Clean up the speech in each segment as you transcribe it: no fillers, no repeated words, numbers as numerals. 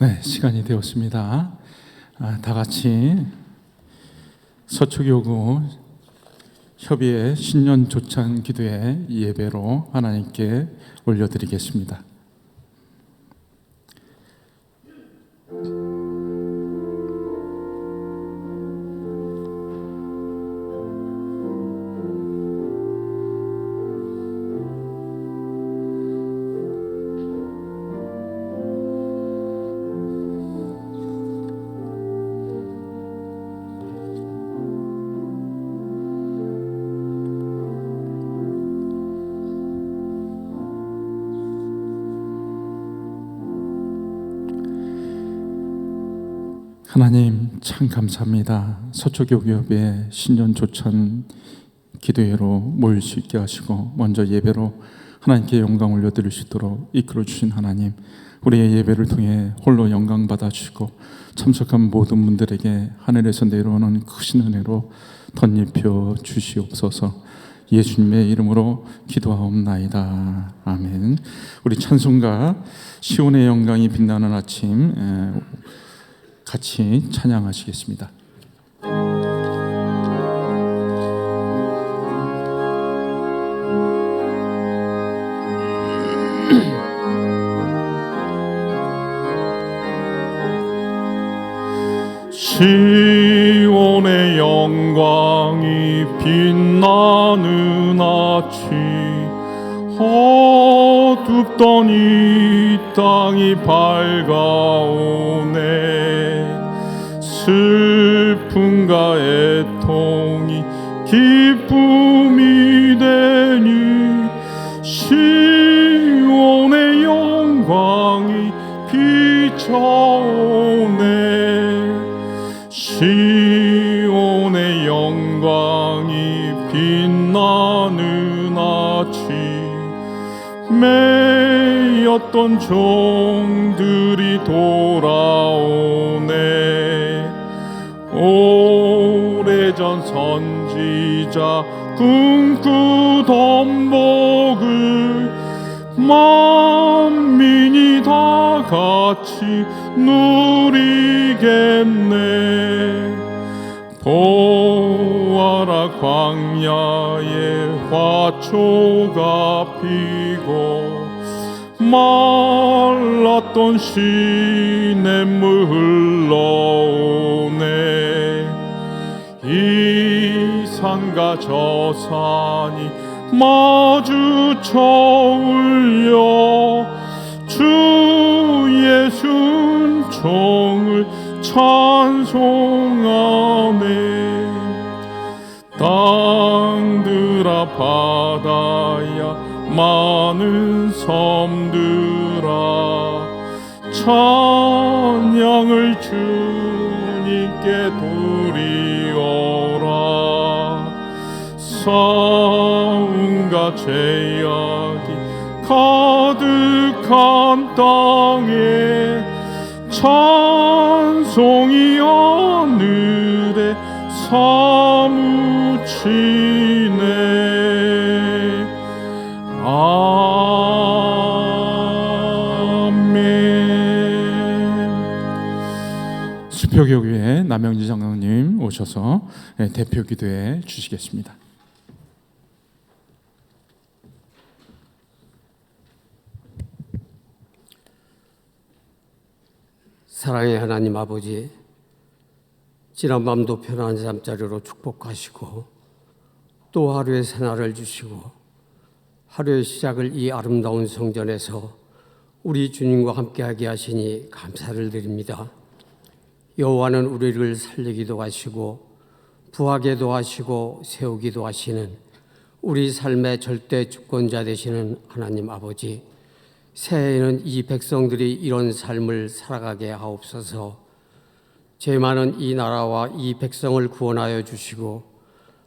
네, 시간이 되었습니다. 다 같이 서초교구 협의회 신년 조찬 기도회 예배로 하나님께 올려드리겠습니다. 하나님 참 감사합니다. 서초교구협의 신년 조찬 기도회로 모일 수 있게 하시고 먼저 예배로 하나님께 영광 올려드릴 수 있도록 이끌어 주신 하나님, 우리의 예배를 통해 홀로 영광 받아주시고 참석한 모든 분들에게 하늘에서 내려오는 크신 은혜로 덧입혀 주시옵소서. 예수님의 이름으로 기도하옵나이다. 아멘. 우리 찬송가 시온의 영광이 빛나는 아침 같이 찬양하시겠습니다. 시온의 영광이 빛나는 아침, 어둡던 이 땅이 밝아오네. 슬픔과 애통이 기쁨이 되니 시온의 영광이 비춰오네. 시온의 영광이 빛나는 아침, 매였던 종들이 돌아오네. 오래전 선지자 꿈꾸던 복을 만민이 다 같이 누리겠네. 보아라, 광야에 화초가 피고 말랐던 시냇물 흘러오네. 이 산과 저 산이 마주쳐 울려 주 예수 은총을 찬송하네. 땅들아 바다야 많은 섬들아 찬양을 주님께 드리오라. 싸움과 제약이 가득한 땅에 찬송이 하늘에 사무치네. 아멘. 수표교구의 남영지 장로님 오셔서 대표 기도해 주시겠습니다. 사랑의 하나님 아버지, 지난밤도 편안한 잠자리로 축복하시고 또 하루의 새날을 주시고 하루의 시작을 이 아름다운 성전에서 우리 주님과 함께하게 하시니 감사를 드립니다. 여호와는 우리를 살리기도 하시고 부하게도 하시고 세우기도 하시는 우리 삶의 절대 주권자 되시는 하나님 아버지, 새해에는 이 백성들이 이런 삶을 살아가게 하옵소서. 죄 많은 이 나라와 이 백성을 구원하여 주시고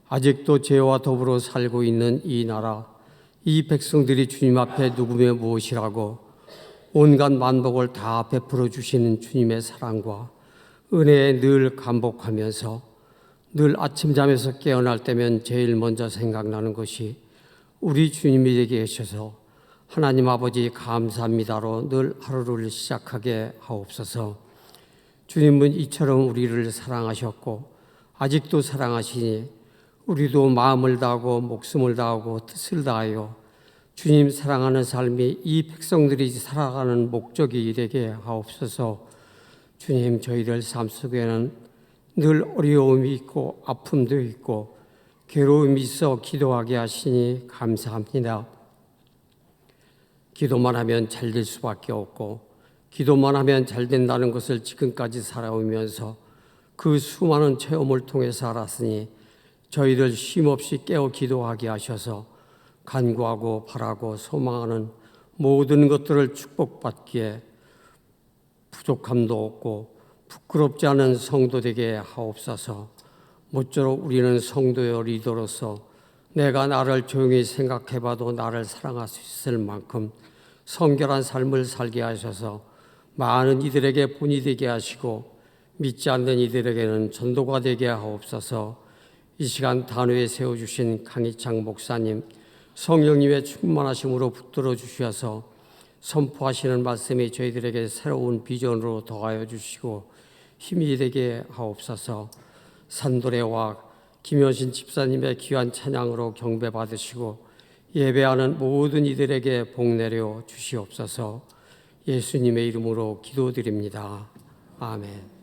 아직도 죄와 더불어 살고 있는 이 나라, 이 백성들이 주님 앞에 누구며 무엇이라고 온갖 만복을 다 베풀어 주시는 주님의 사랑과 은혜에 늘 감복하면서 늘 아침잠에서 깨어날 때면 제일 먼저 생각나는 것이 우리 주님이 되게 하셔서 하나님 아버지 감사합니다로 늘 하루를 시작하게 하옵소서. 주님은 이처럼 우리를 사랑하셨고 아직도 사랑하시니 우리도 마음을 다하고 목숨을 다하고 뜻을 다하여 주님 사랑하는 삶이 이 백성들이 살아가는 목적이 되게 하옵소서. 주님, 저희들 삶 속에는 늘 어려움이 있고 아픔도 있고 괴로움이 있어 기도하게 하시니 감사합니다. 기도만 하면 잘 될 수밖에 없고 기도만 하면 잘 된다는 것을 지금까지 살아오면서 그 수많은 체험을 통해서 알았으니 저희들 쉼없이 깨어 기도하게 하셔서 간구하고 바라고 소망하는 모든 것들을 축복받기에 부족함도 없고 부끄럽지 않은 성도 되게 하옵소서. 모쪼록 우리는 성도의 리더로서 내가 나를 조용히 생각해봐도 나를 사랑할 수 있을 만큼 성결한 삶을 살게 하셔서 많은 이들에게 본이 되게 하시고 믿지 않는 이들에게는 전도가 되게 하옵소서. 이 시간 단위에 세워주신 강희창 목사님, 성령님의 충만하심으로 붙들어 주셔서 선포하시는 말씀이 저희들에게 새로운 비전으로 더하여 주시고 힘이 되게 하옵소서. 산도래와 김효신 집사님의 귀한 찬양으로 경배 받으시고 예배하는 모든 이들에게 복 내려 주시옵소서. 예수님의 이름으로 기도드립니다. 아멘.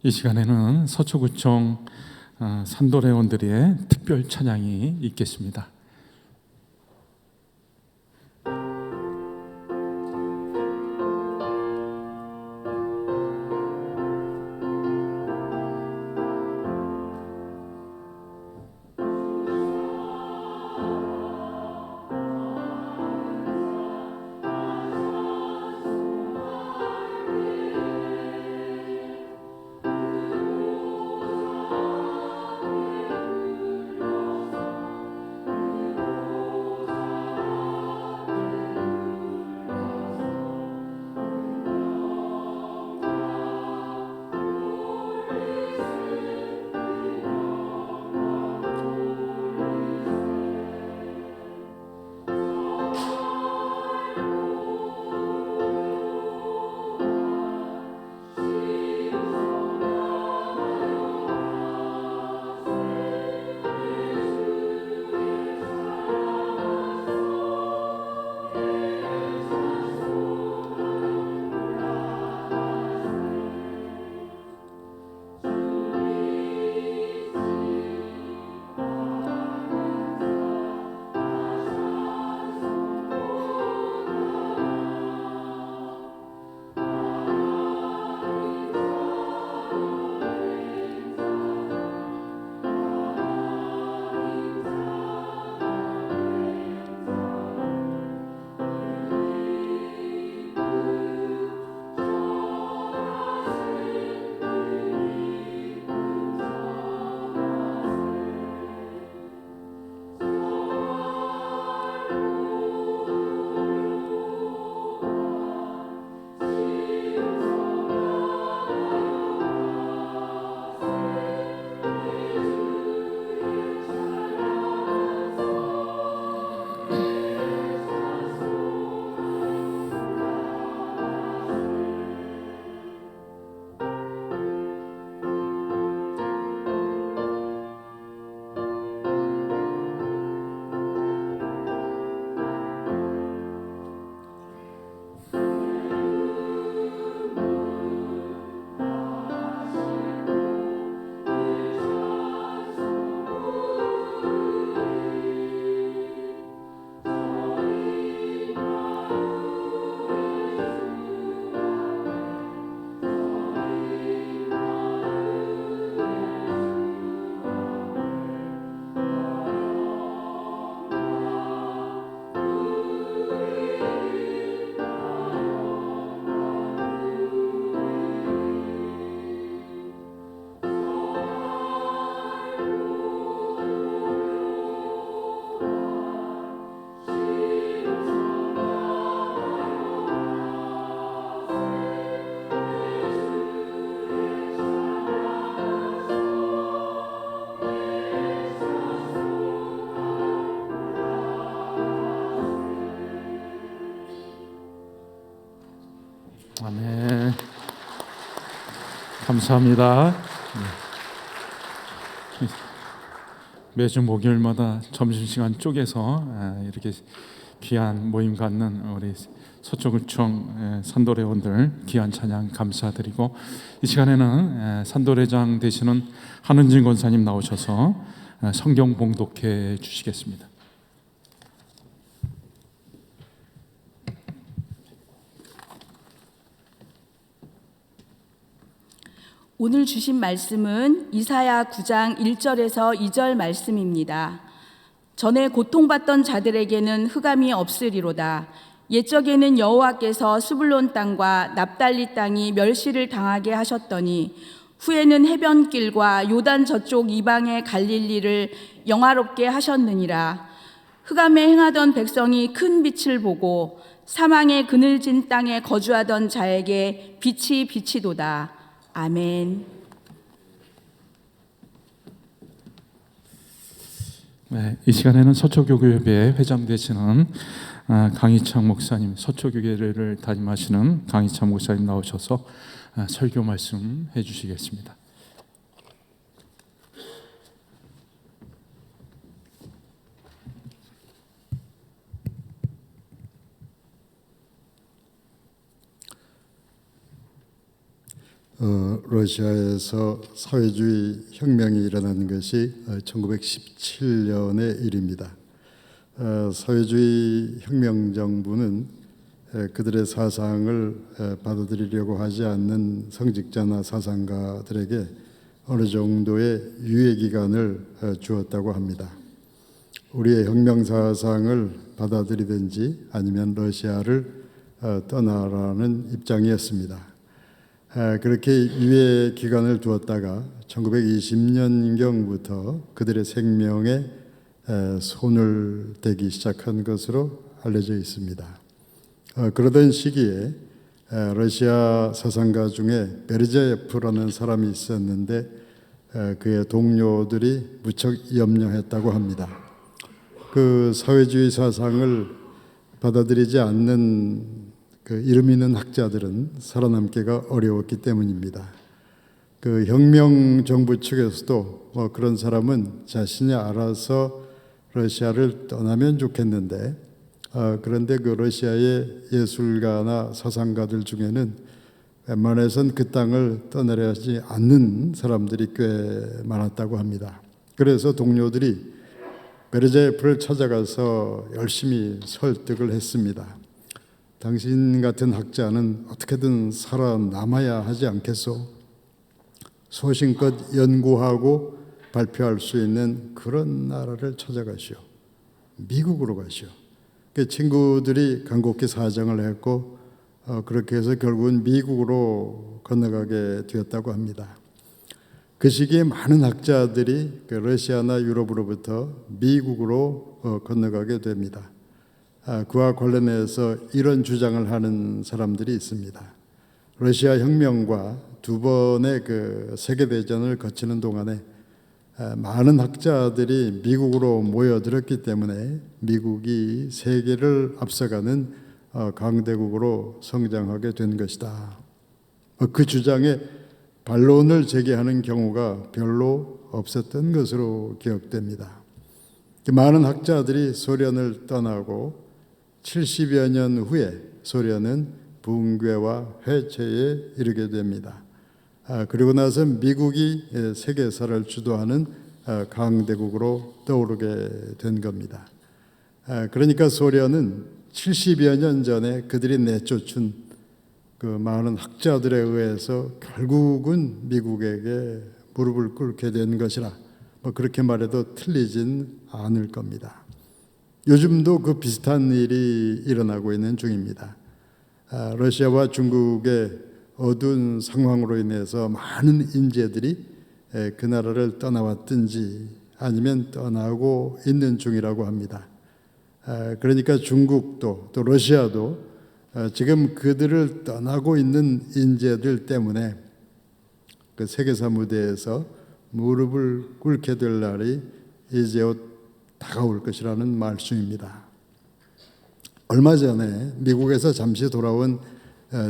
이 시간에는 서초구청 산도례원들의 특별 찬양이 있겠습니다. 아멘. 감사합니다. 매주 목요일마다 점심시간 쪼개서 이렇게 귀한 모임 갖는 우리 서초구청 산도례원들 귀한 찬양 감사드리고, 이 시간에는 산도례장 되시는 한은진 권사님 나오셔서 성경 봉독해 주시겠습니다. 오늘 주신 말씀은 이사야 9장 1절에서 2절 말씀입니다. 전에 고통받던 자들에게는 흑암이 없으리로다. 옛적에는 여호와께서 스불론 땅과 납달리 땅이 멸시를 당하게 하셨더니 후에는 해변길과 요단 저쪽 이방의 갈릴리를 영화롭게 하셨느니라. 흑암에 행하던 백성이 큰 빛을 보고 사망의 그늘진 땅에 거주하던 자에게 빛이 비치도다. 아멘. 네, 이 시간에는 서초교회의 회장 되시는 강희창 목사님, 서초교회를 담임하시는 강희창 목사님 나오셔서 설교 말씀 해주시겠습니다. 러시아에서 사회주의 혁명이 일어난 것이 1917년의 일입니다. 사회주의 혁명 정부는 그들의 사상을 받아들이려고 하지 않는 성직자나 사상가들에게 어느 정도의 유예 기간을 주었다고 합니다. 우리의 혁명 사상을 받아들이든지 아니면 러시아를 떠나라는 입장이었습니다. 그렇게 유예 기간을 두었다가 1920년경부터 그들의 생명에 손을 대기 시작한 것으로 알려져 있습니다. 그러던 시기에 러시아 사상가 중에 베르제예프라는 사람이 있었는데 그의 동료들이 무척 염려했다고 합니다. 그 사회주의 사상을 받아들이지 않는 그 이름 있는 학자들은 살아남기가 어려웠기 때문입니다. 그 혁명 정부 측에서도 그런 사람은 자신이 알아서 러시아를 떠나면 좋겠는데, 그런데 그 러시아의 예술가나 사상가들 중에는 웬만해선 그 땅을 떠나려 하지 않는 사람들이 꽤 많았다고 합니다. 그래서 동료들이 베르제예프를 찾아가서 열심히 설득을 했습니다. 당신 같은 학자는 어떻게든 살아남아야 하지 않겠소? 소신껏 연구하고 발표할 수 있는 그런 나라를 찾아가시오. 미국으로 가시오. 그 친구들이 간곡히 사정을 했고 그렇게 해서 결국은 미국으로 건너가게 되었다고 합니다. 그 시기에 많은 학자들이 그 러시아나 유럽으로부터 미국으로 건너가게 됩니다. 그와 관련해서 이런 주장을 하는 사람들이 있습니다. 러시아 혁명과 두 번의 그 세계대전을 거치는 동안에 많은 학자들이 미국으로 모여들었기 때문에 미국이 세계를 앞서가는 강대국으로 성장하게 된 것이다. 그 주장에 반론을 제기하는 경우가 별로 없었던 것으로 기억됩니다. 많은 학자들이 소련을 떠나고 70여 년 후에 소련은 붕괴와 해체에 이르게 됩니다. 그리고 나서 미국이 세계사를 주도하는 강대국으로 떠오르게 된 겁니다. 그러니까 소련은 70여 년 전에 그들이 내쫓은 그 많은 학자들에 의해서 결국은 미국에게 무릎을 꿇게 된 것이라 그렇게 말해도 틀리진 않을 겁니다. 요즘도 그 비슷한 일이 일어나고 있는 중입니다. 러시아와 중국의 어두운 상황으로 인해서 많은 인재들이 그 나라를 떠나왔든지 아니면 떠나고 있는 중이라고 합니다. 그러니까 중국도 또 러시아도 지금 그들을 떠나고 있는 인재들 때문에 그 세계사 무대에서 무릎을 꿇게 될 날이 이제 다가올 것이라는 말씀입니다. 얼마 전에 미국에서 잠시 돌아온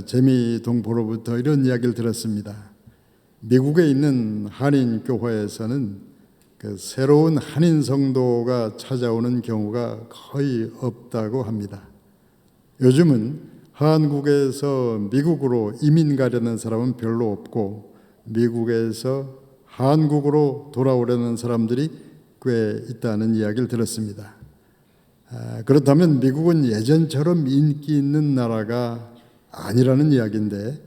재미동포로부터 이런 이야기를 들었습니다. 미국에 있는 한인 교회에서는 그 새로운 한인 성도가 찾아오는 경우가 거의 없다고 합니다. 요즘은 한국에서 미국으로 이민 가려는 사람은 별로 없고 미국에서 한국으로 돌아오려는 사람들이 꽤 있다는 이야기를 들었습니다. 그렇다면 미국은 예전처럼 인기 있는 나라가 아니라는 이야기인데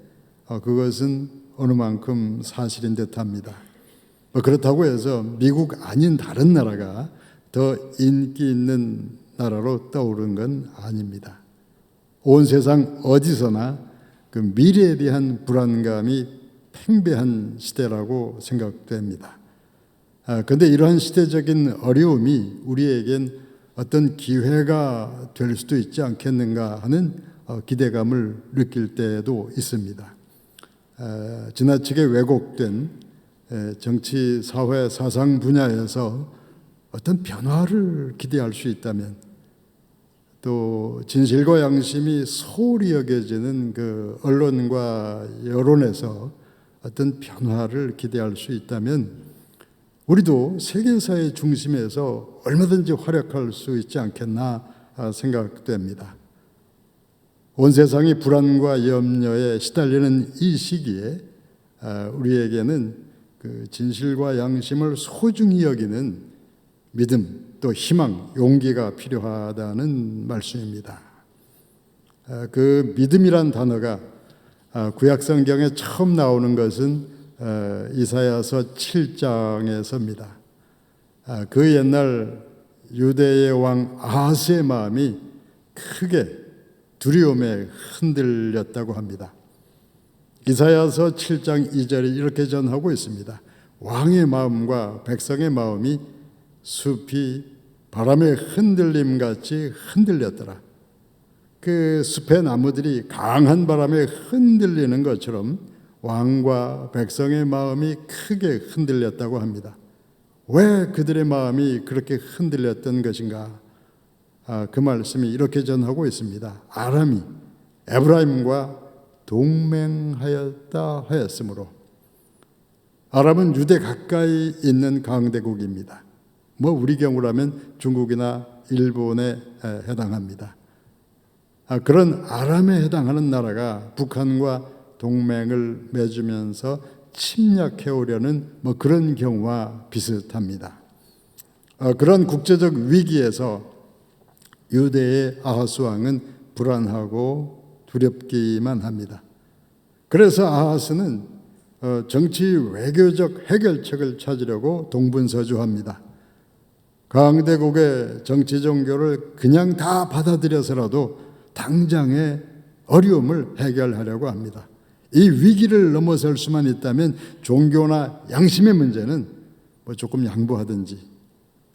그것은 어느 만큼 사실인 듯합니다. 그렇다고 해서 미국 아닌 다른 나라가 더 인기 있는 나라로 떠오른 건 아닙니다. 온 세상 어디서나 그 미래에 대한 불안감이 팽배한 시대라고 생각됩니다. 그런데 이러한 시대적인 어려움이 우리에겐 어떤 기회가 될 수도 있지 않겠는가 하는 기대감을 느낄 때도 있습니다. 지나치게 왜곡된 정치, 사회, 사상 분야에서 어떤 변화를 기대할 수 있다면 또 진실과 양심이 소홀히 여겨지는 그 언론과 여론에서 어떤 변화를 기대할 수 있다면 우리도 세계사의 중심에서 얼마든지 활약할 수 있지 않겠나 생각됩니다. 온 세상이 불안과 염려에 시달리는 이 시기에 우리에게는 그 진실과 양심을 소중히 여기는 믿음, 또 희망, 용기가 필요하다는 말씀입니다. 그 믿음이란 단어가 구약성경에 처음 나오는 것은 이사야서 7장에서입니다. 그 옛날 유대의 왕 아하스의 마음이 크게 두려움에 흔들렸다고 합니다. 이사야서 7장 2절이 이렇게 전하고 있습니다. 왕의 마음과 백성의 마음이 숲이 바람의 흔들림같이 흔들렸더라. 그 숲의 나무들이 강한 바람에 흔들리는 것처럼 왕과 백성의 마음이 크게 흔들렸다고 합니다. 왜 그들의 마음이 그렇게 흔들렸던 것인가? 그 말씀이 이렇게 전하고 있습니다. 아람이 에브라임과 동맹하였다 하였으므로. 아람은 유대 가까이 있는 강대국입니다. 우리 경우라면 중국이나 일본에 해당합니다. 그런 아람에 해당하는 나라가 북한과 동맹을 맺으면서 침략해 오려는 그런 경우와 비슷합니다. 그런 국제적 위기에서 유대의 아하스 왕은 불안하고 두렵기만 합니다. 그래서 아하스는 정치 외교적 해결책을 찾으려고 동분서주합니다. 강대국의 정치 종교를 그냥 다 받아들여서라도 당장의 어려움을 해결하려고 합니다. 이 위기를 넘어설 수만 있다면 종교나 양심의 문제는 조금 양보하든지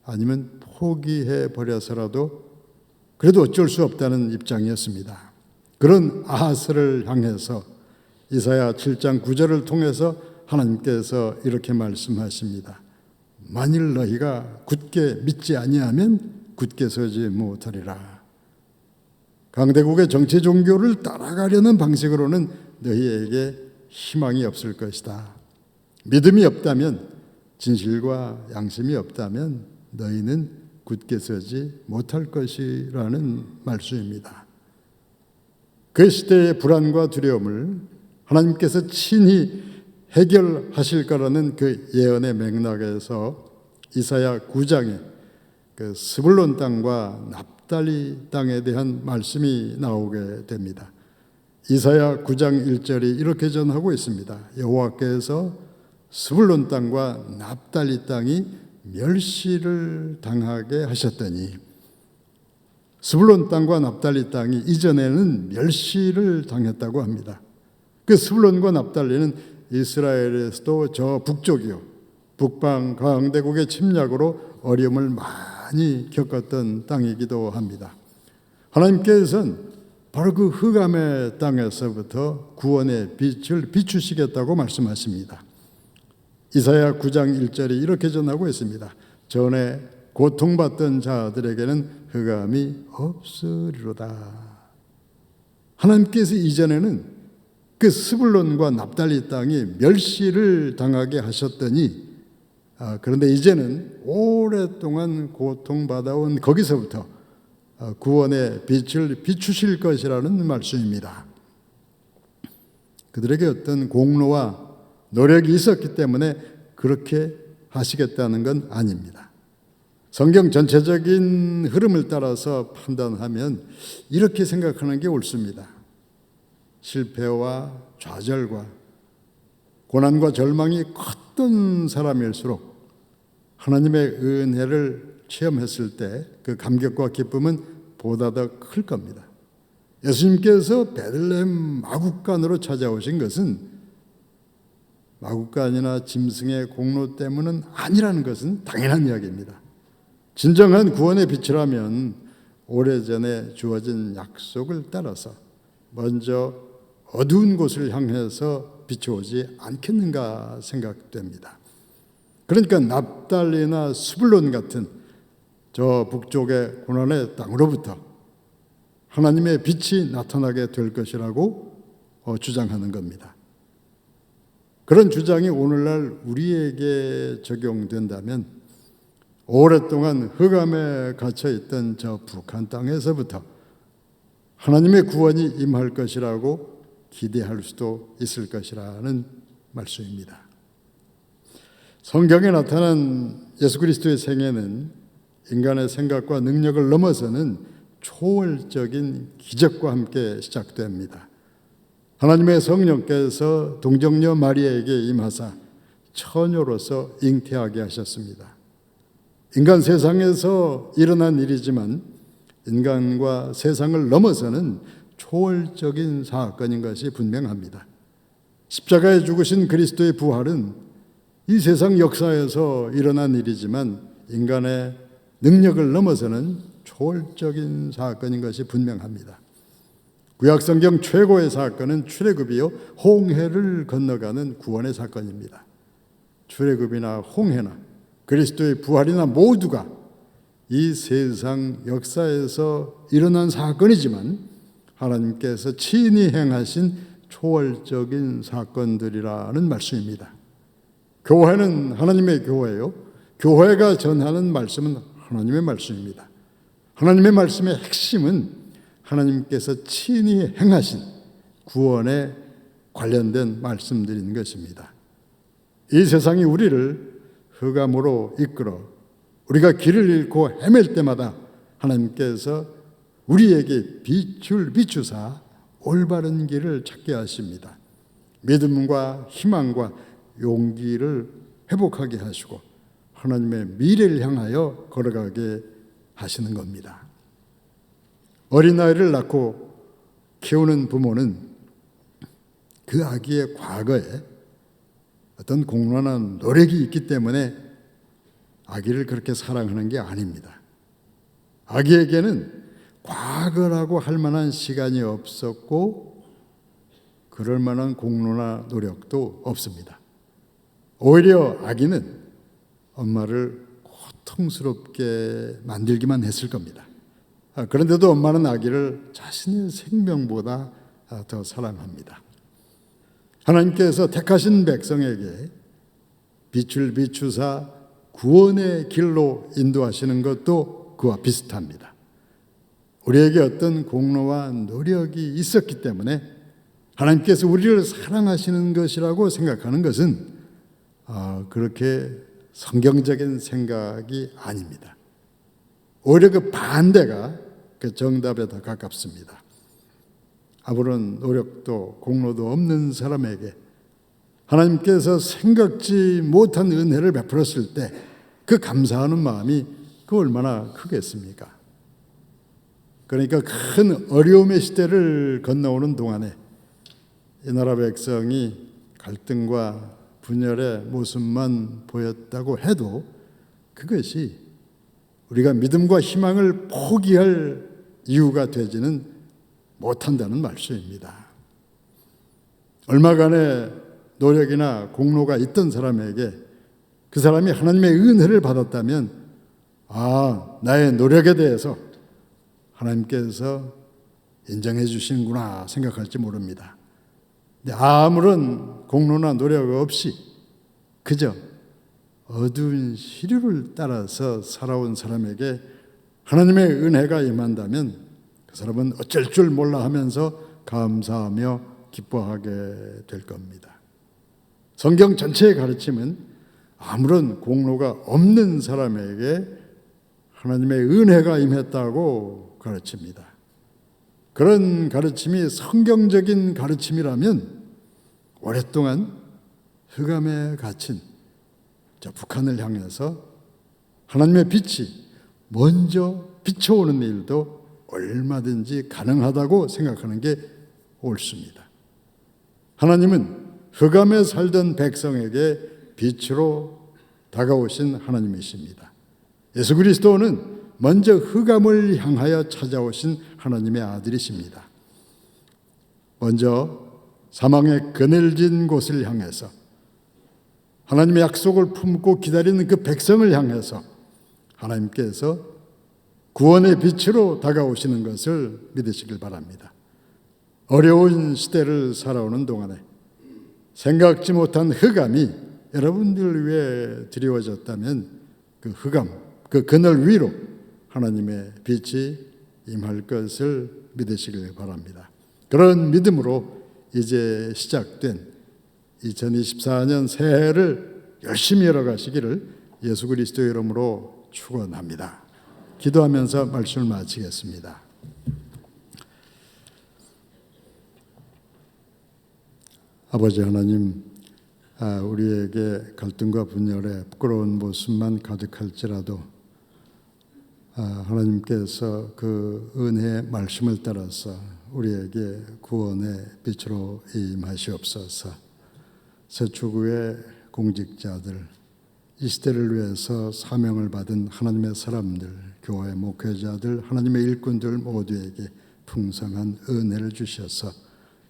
아니면 포기해 버려서라도 그래도 어쩔 수 없다는 입장이었습니다. 그런 아하스를 향해서 이사야 7장 9절을 통해서 하나님께서 이렇게 말씀하십니다. 만일 너희가 굳게 믿지 아니하면 굳게 서지 못하리라. 강대국의 정치 종교를 따라가려는 방식으로는 너희에게 희망이 없을 것이다. 믿음이 없다면, 진실과 양심이 없다면 너희는 굳게 서지 못할 것이라는 말씀입니다. 그 시대의 불안과 두려움을 하나님께서 친히 해결하실 거라는 그 예언의 맥락에서 이사야 9장에 그 스불론 땅과 납달리 땅에 대한 말씀이 나오게 됩니다. 이사야 9장 1절이 이렇게 전하고 있습니다. 여호와께서 스불론 땅과 납달리 땅이 멸시를 당하게 하셨더니, 스불론 땅과 납달리 땅이 이전에는 멸시를 당했다고 합니다. 그 스불론과 납달리는 이스라엘에서도 저 북쪽이요, 북방 강대국의 침략으로 어려움을 많이 겪었던 땅이기도 합니다. 하나님께서는 바로 그 흑암의 땅에서부터 구원의 빛을 비추시겠다고 말씀하십니다. 이사야 9장 1절이 이렇게 전하고 있습니다. 전에 고통받던 자들에게는 흑암이 없으리로다. 하나님께서 이전에는 그 스불론과 납달리 땅이 멸시를 당하게 하셨더니 그런데 이제는 오랫동안 고통받아온 거기서부터 구원의 빛을 비추실 것이라는 말씀입니다. 그들에게 어떤 공로와 노력이 있었기 때문에 그렇게 하시겠다는 건 아닙니다. 성경 전체적인 흐름을 따라서 판단하면 이렇게 생각하는 게 옳습니다. 실패와 좌절과 고난과 절망이 컸던 사람일수록 하나님의 은혜를 체험했을 때 그 감격과 기쁨은 보다 더 클 겁니다. 예수님께서 베들레헴 마국간으로 찾아오신 것은 마국간이나 짐승의 공로 때문은 아니라는 것은 당연한 이야기입니다. 진정한 구원의 빛이라면 오래전에 주어진 약속을 따라서 먼저 어두운 곳을 향해서 비춰오지 않겠는가 생각됩니다. 그러니까 납달리나 스불론 같은 저 북쪽의 고난의 땅으로부터 하나님의 빛이 나타나게 될 것이라고 주장하는 겁니다. 그런 주장이 오늘날 우리에게 적용된다면 오랫동안 흑암에 갇혀있던 저 북한 땅에서부터 하나님의 구원이 임할 것이라고 기대할 수도 있을 것이라는 말씀입니다. 성경에 나타난 예수 그리스도의 생애는 인간의 생각과 능력을 넘어서는 초월적인 기적과 함께 시작됩니다. 하나님의 성령께서 동정녀 마리아에게 임하사 처녀로서 잉태하게 하셨습니다. 인간 세상에서 일어난 일이지만 인간과 세상을 넘어서는 초월적인 사건인 것이 분명합니다. 십자가에 죽으신 그리스도의 부활은 이 세상 역사에서 일어난 일이지만 인간의 능력을 넘어서는 초월적인 사건인 것이 분명합니다. 구약성경 최고의 사건은 출애굽이요 홍해를 건너가는 구원의 사건입니다. 출애굽이나 홍해나 그리스도의 부활이나 모두가 이 세상 역사에서 일어난 사건이지만 하나님께서 친히 행하신 초월적인 사건들이라는 말씀입니다. 교회는 하나님의 교회요. 교회가 전하는 말씀은 하나님의 말씀입니다. 하나님의 말씀의 핵심은 하나님께서 친히 행하신 구원에 관련된 말씀들인 것입니다. 이 세상이 우리를 흑암으로 이끌어 우리가 길을 잃고 헤맬 때마다 하나님께서 우리에게 빛을 비추사 올바른 길을 찾게 하십니다. 믿음과 희망과 용기를 회복하게 하시고 하나님의 미래를 향하여 걸어가게 하시는 겁니다. 어린아이를 낳고 키우는 부모는 그 아기의 과거에 어떤 공로나 노력이 있기 때문에 아기를 그렇게 사랑하는 게 아닙니다. 아기에게는 과거라고 할 만한 시간이 없었고 그럴 만한 공로나 노력도 없습니다. 오히려 아기는 엄마를 고통스럽게 만들기만 했을 겁니다. 그런데도 엄마는 아기를 자신의 생명보다 더 사랑합니다. 하나님께서 택하신 백성에게 빛을 비추사 구원의 길로 인도하시는 것도 그와 비슷합니다. 우리에게 어떤 공로와 노력이 있었기 때문에 하나님께서 우리를 사랑하시는 것이라고 생각하는 것은 그렇게 성경적인 생각이 아닙니다. 오히려 그 반대가 그 정답에 더 가깝습니다. 아무런 노력도 공로도 없는 사람에게 하나님께서 생각지 못한 은혜를 베풀었을 때 그 감사하는 마음이 그 얼마나 크겠습니까? 그러니까 큰 어려움의 시대를 건너오는 동안에 이 나라 백성이 갈등과 분열의 모습만 보였다고 해도 그것이 우리가 믿음과 희망을 포기할 이유가 되지는 못한다는 말씀입니다. 얼마간의 노력이나 공로가 있던 사람에게 그 사람이 하나님의 은혜를 받았다면 나의 노력에 대해서 하나님께서 인정해 주시는구나 생각할지 모릅니다. 근데 아무런 공로나 노력 없이 그저 어두운 시류를 따라서 살아온 사람에게 하나님의 은혜가 임한다면 그 사람은 어쩔 줄 몰라 하면서 감사하며 기뻐하게 될 겁니다. 성경 전체의 가르침은 아무런 공로가 없는 사람에게 하나님의 은혜가 임했다고 가르칩니다. 그런 가르침이 성경적인 가르침이라면 오랫동안 흑암에 갇힌 저 북한을 향해서 하나님의 빛이 먼저 비춰오는 일도 얼마든지 가능하다고 생각하는 게 옳습니다. 하나님은 흑암에 살던 백성에게 빛으로 다가오신 하나님이십니다. 예수 그리스도는 먼저 흑암을 향하여 찾아오신 하나님의 아들이십니다. 먼저 사망의 그늘진 곳을 향해서 하나님의 약속을 품고 기다리는 그 백성을 향해서 하나님께서 구원의 빛으로 다가오시는 것을 믿으시길 바랍니다. 어려운 시대를 살아오는 동안에 생각지 못한 흑암이 여러분들 위해 드리워졌다면 그 흑암, 그 그늘 위로 하나님의 빛이 임할 것을 믿으시길 바랍니다. 그런 믿음으로 이제 시작된 2024년 새해를 열심히 열어가시기를 예수 그리스도의 이름으로 축원합니다. 기도하면서 말씀을 마치겠습니다. 아버지 하나님, 우리에게 갈등과 분열에 부끄러운 모습만 가득할지라도 하나님께서 그 은혜의 말씀을 따라서 우리에게 구원의 빛으로 임하시옵소서. 서초구의 공직자들, 이 시대를 위해서 사명을 받은 하나님의 사람들, 교회 목회자들, 하나님의 일꾼들 모두에게 풍성한 은혜를 주셔서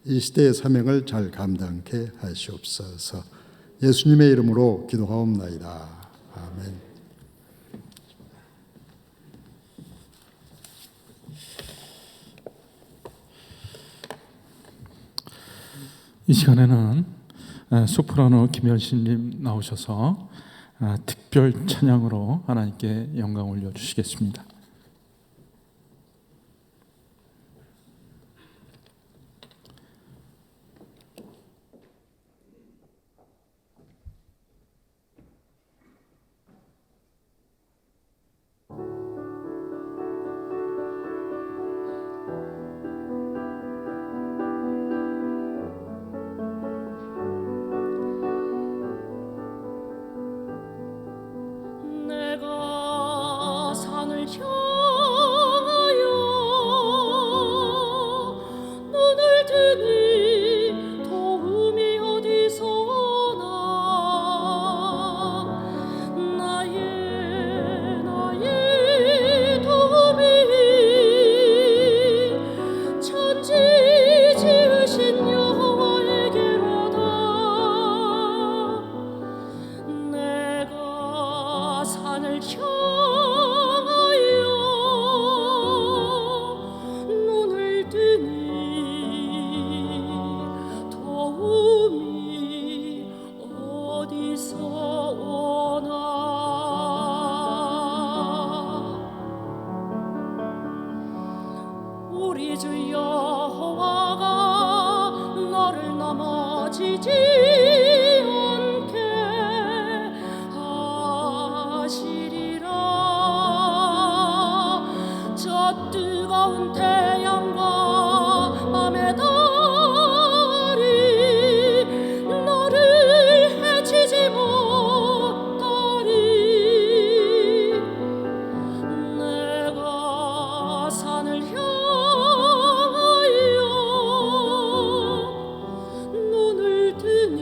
이 시대의 사명을 잘 감당케 하시옵소서. 예수님의 이름으로 기도하옵나이다. 아멘. 이 시간에는 소프라노 김현신님 나오셔서 특별 찬양으로 하나님께 영광 올려주시겠습니다. 내가 산을 향하여 눈을 드니 도움이 어디서 오나. 나의 도움이 천지 지으신 여호와에게로다. 내가 산을 향하여 눈을 뜨니 도움이 어디서 오나. 우리 주 여호와가 너를 넘어지지 않게 하시리라. 저 뜨거운 태양과 밤의 달이 너를 해치지 못하리. 내가 산을 향하여 눈을 뜨니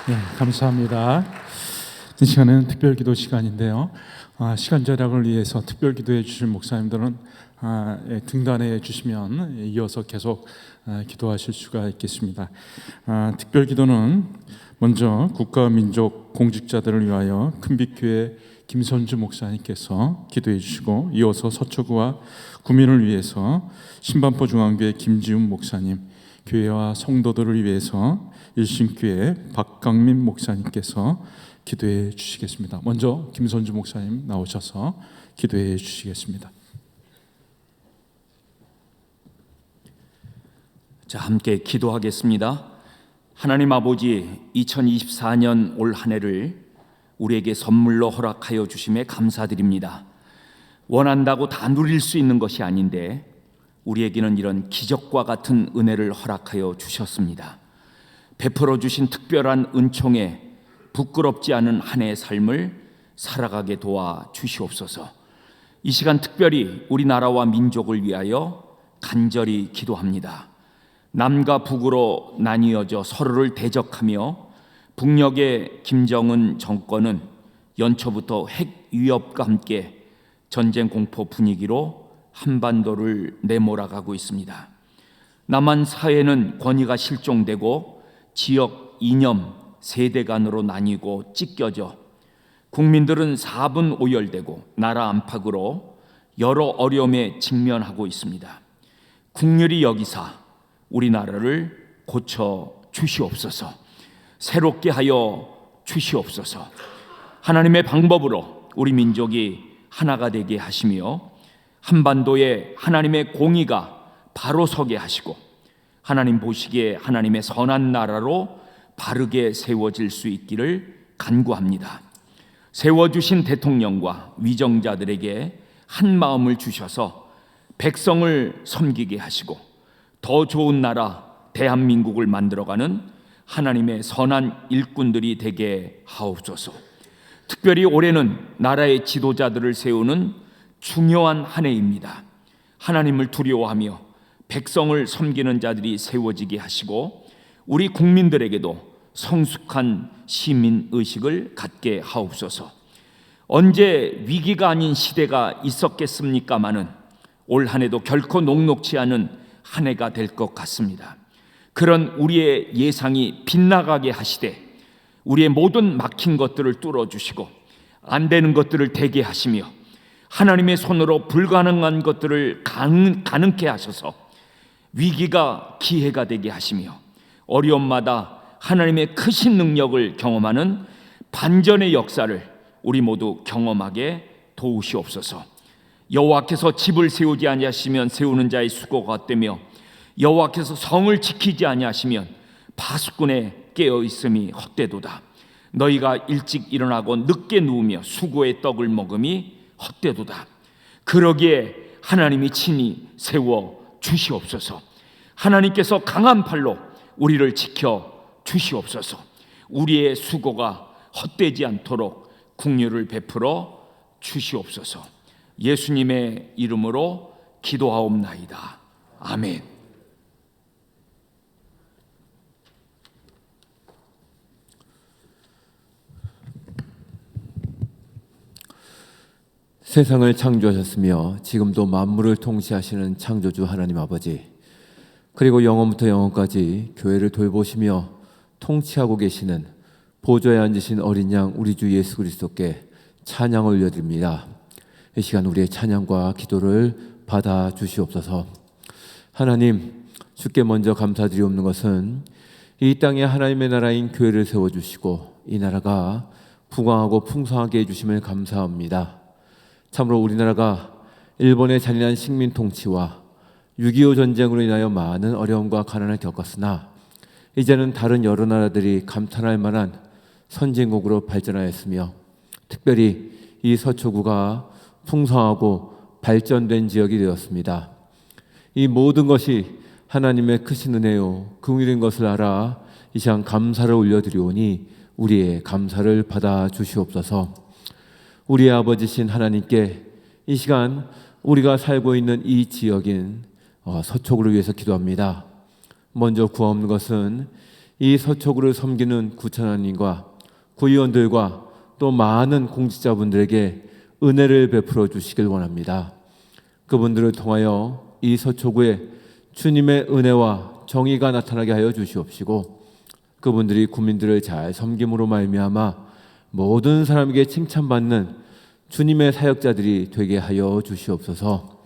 네, 감사합니다. 이 시간은 특별기도 시간인데요. 시간 절약을 위해서 특별기도해 주실 목사님들은 등단해 주시면 이어서 계속 기도하실 수가 있겠습니다. 특별기도는 먼저 국가민족 공직자들을 위하여 큰빛교회 김선주 목사님께서 기도해 주시고, 이어서 서초구와 구민을 위해서 신반포 중앙교회 김지훈 목사님, 교회와 성도들을 위해서 일신교회 박강민 목사님께서 기도해 주시겠습니다. 먼저 김선주 목사님 나오셔서 기도해 주시겠습니다. 자, 함께 기도하겠습니다. 하나님 아버지, 2024년 올 한 해를 우리에게 선물로 허락하여 주심에 감사드립니다. 원한다고 다 누릴 수 있는 것이 아닌데 우리에게는 이런 기적과 같은 은혜를 허락하여 주셨습니다. 베풀어 주신 특별한 은총에 부끄럽지 않은 한 해의 삶을 살아가게 도와 주시옵소서. 이 시간 특별히 우리나라와 민족을 위하여 간절히 기도합니다. 남과 북으로 나뉘어져 서로를 대적하며 북녘의 김정은 정권은 연초부터 핵 위협과 함께 전쟁 공포 분위기로 한반도를 내몰아가고 있습니다. 남한 사회는 권위가 실종되고 지역 이념 세대 간으로 나뉘고 찢겨져 국민들은 4분 오열되고 나라 안팎으로 여러 어려움에 직면하고 있습니다. 국률이 여기사 우리나라를 고쳐 주시옵소서. 새롭게 하여 주시옵소서. 하나님의 방법으로 우리 민족이 하나가 되게 하시며 한반도에 하나님의 공의가 바로 서게 하시고 하나님 보시기에 하나님의 선한 나라로 바르게 세워질 수 있기를 간구합니다. 세워주신 대통령과 위정자들에게 한 마음을 주셔서 백성을 섬기게 하시고 더 좋은 나라 대한민국을 만들어가는 하나님의 선한 일꾼들이 되게 하옵소서. 특별히 올해는 나라의 지도자들을 세우는 중요한 한 해입니다. 하나님을 두려워하며 백성을 섬기는 자들이 세워지게 하시고 우리 국민들에게도 성숙한 시민의식을 갖게 하옵소서. 언제 위기가 아닌 시대가 있었겠습니까마는 올 한 해도 결코 녹록지 않은 한 해가 될 것 같습니다. 그런 우리의 예상이 빗나가게 하시되 우리의 모든 막힌 것들을 뚫어주시고 안 되는 것들을 되게 하시며 하나님의 손으로 불가능한 것들을 가능케 하셔서 위기가 기회가 되게 하시며 어려움마다 하나님의 크신 능력을 경험하는 반전의 역사를 우리 모두 경험하게 도우시옵소서. 여호와께서 집을 세우지 아니하시면 세우는 자의 수고가 헛되며 여호와께서 성을 지키지 아니하시면 파수꾼의 깨어 있음이 헛되도다. 너희가 일찍 일어나고 늦게 누우며 수고의 떡을 먹음이 헛되도다. 그러기에 하나님이 친히 세워 주시옵소서. 하나님께서 강한 팔로 우리를 지켜 주시옵소서. 우리의 수고가 헛되지 않도록 긍휼을 베풀어 주시옵소서. 예수님의 이름으로 기도하옵나이다. 아멘. 세상을 창조하셨으며 지금도 만물을 통치하시는 창조주 하나님 아버지, 그리고 영원부터 영원까지 교회를 돌보시며 통치하고 계시는 보좌에 앉으신 어린 양 우리 주 예수 그리스도께 찬양을 올려드립니다. 이 시간 우리의 찬양과 기도를 받아 주시옵소서. 하나님, 주께 먼저 감사드리옵는 것은 이 땅에 하나님의 나라인 교회를 세워주시고 이 나라가 부강하고 풍성하게 해주심을 감사합니다. 참으로 우리나라가 일본의 잔인한 식민 통치와 6.25 전쟁으로 인하여 많은 어려움과 가난을 겪었으나 이제는 다른 여러 나라들이 감탄할 만한 선진국으로 발전하였으며 특별히 이 서초구가 풍성하고 발전된 지역이 되었습니다. 이 모든 것이 하나님의 크신 은혜요 긍휼인 것을 알아 이 시간 감사를 올려드리오니 우리의 감사를 받아 주시옵소서. 우리의 아버지신 하나님께 이 시간 우리가 살고 있는 이 지역인 서초구를 위해서 기도합니다. 먼저 구하옵는 것은 이 서초구를 섬기는 구천원님과 구의원들과 또 많은 공직자분들에게 은혜를 베풀어 주시길 원합니다. 그분들을 통하여 이 서초구에 주님의 은혜와 정의가 나타나게 하여 주시옵시고, 그분들이 국민들을 잘 섬김으로 말미암아 모든 사람에게 칭찬받는 주님의 사역자들이 되게 하여 주시옵소서.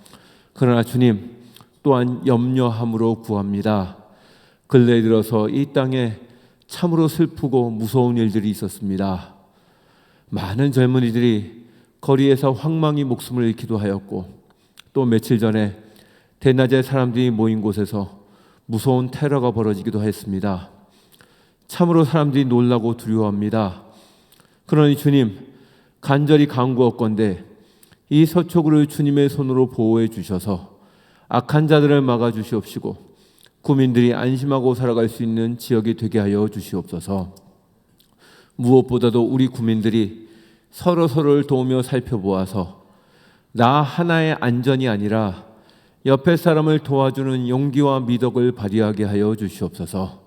그러나 주님, 또한 염려함으로 구합니다. 근래에 들어서 이 땅에 참으로 슬프고 무서운 일들이 있었습니다. 많은 젊은이들이 거리에서 황망히 목숨을 잃기도 하였고, 또 며칠 전에 대낮에 사람들이 모인 곳에서 무서운 테러가 벌어지기도 했습니다. 참으로 사람들이 놀라고 두려워합니다. 그러니 주님, 간절히 간구하건대 이 서초구를 주님의 손으로 보호해 주셔서 악한 자들을 막아 주시옵시고, 구민들이 안심하고 살아갈 수 있는 지역이 되게 하여 주시옵소서. 무엇보다도 우리 구민들이 서로를 도우며 살펴보아서 나 하나의 안전이 아니라 옆에 사람을 도와주는 용기와 미덕을 발휘하게 하여 주시옵소서.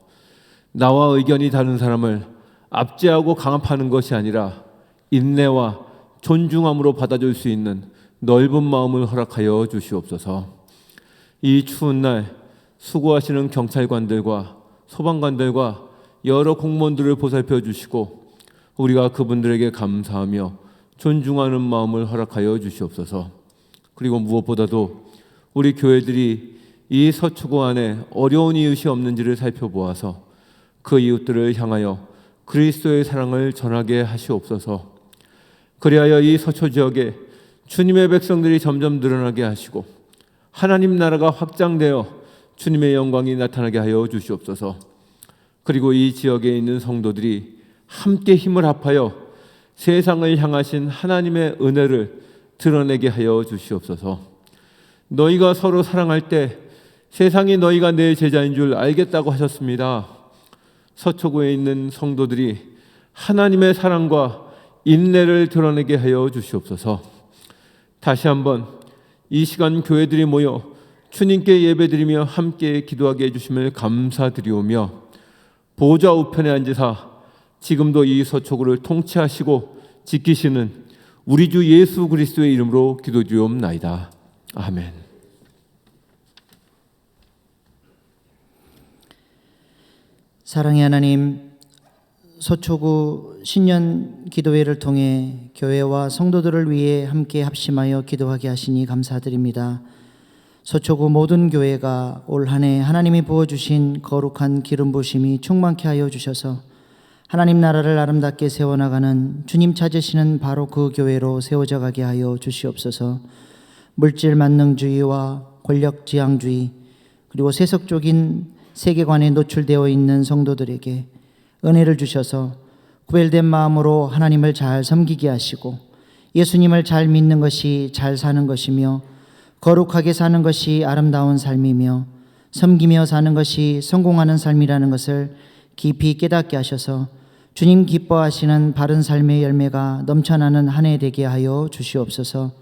나와 의견이 다른 사람을 압제하고 강압하는 것이 아니라 인내와 존중함으로 받아줄 수 있는 넓은 마음을 허락하여 주시옵소서. 이 추운 날 수고하시는 경찰관들과 소방관들과 여러 공무원들을 보살펴 주시고, 우리가 그분들에게 감사하며 존중하는 마음을 허락하여 주시옵소서. 그리고 무엇보다도 우리 교회들이 이 서초구 안에 어려운 이웃이 없는지를 살펴보아서 그 이웃들을 향하여 그리스도의 사랑을 전하게 하시옵소서. 그리하여 이 서초 지역에 주님의 백성들이 점점 늘어나게 하시고 하나님 나라가 확장되어 주님의 영광이 나타나게 하여 주시옵소서. 그리고 이 지역에 있는 성도들이 함께 힘을 합하여 세상을 향하신 하나님의 은혜를 드러내게 하여 주시옵소서. 너희가 서로 사랑할 때 세상이 너희가 내 제자인 줄 알겠다고 하셨습니다. 서초구에 있는 성도들이 하나님의 사랑과 인내를 드러내게 하여 주시옵소서. 다시 한번 이 시간 교회들이 모여 주님께 예배드리며 함께 기도하게 해주심을 감사드리오며, 보좌 우편에 앉으사 지금도 이 서초구를 통치하시고 지키시는 우리 주 예수 그리스도의 이름으로 기도드리옵나이다. 아멘. 사랑의 하나님, 서초구 신년 기도회를 통해 교회와 성도들을 위해 함께 합심하여 기도하게 하시니 감사드립니다. 서초구 모든 교회가 올 한 해 하나님이 부어주신 거룩한 기름 부으심이 충만케 하여 주셔서 하나님 나라를 아름답게 세워나가는 주님 찾으시는 바로 그 교회로 세워져 가게 하여 주시옵소서. 물질 만능주의와 권력지향주의 그리고 세속적인 세계관에 노출되어 있는 성도들에게 은혜를 주셔서 구별된 마음으로 하나님을 잘 섬기게 하시고 예수님을 잘 믿는 것이 잘 사는 것이며 거룩하게 사는 것이 아름다운 삶이며 섬기며 사는 것이 성공하는 삶이라는 것을 깊이 깨닫게 하셔서 주님 기뻐하시는 바른 삶의 열매가 넘쳐나는 한 해 되게 하여 주시옵소서.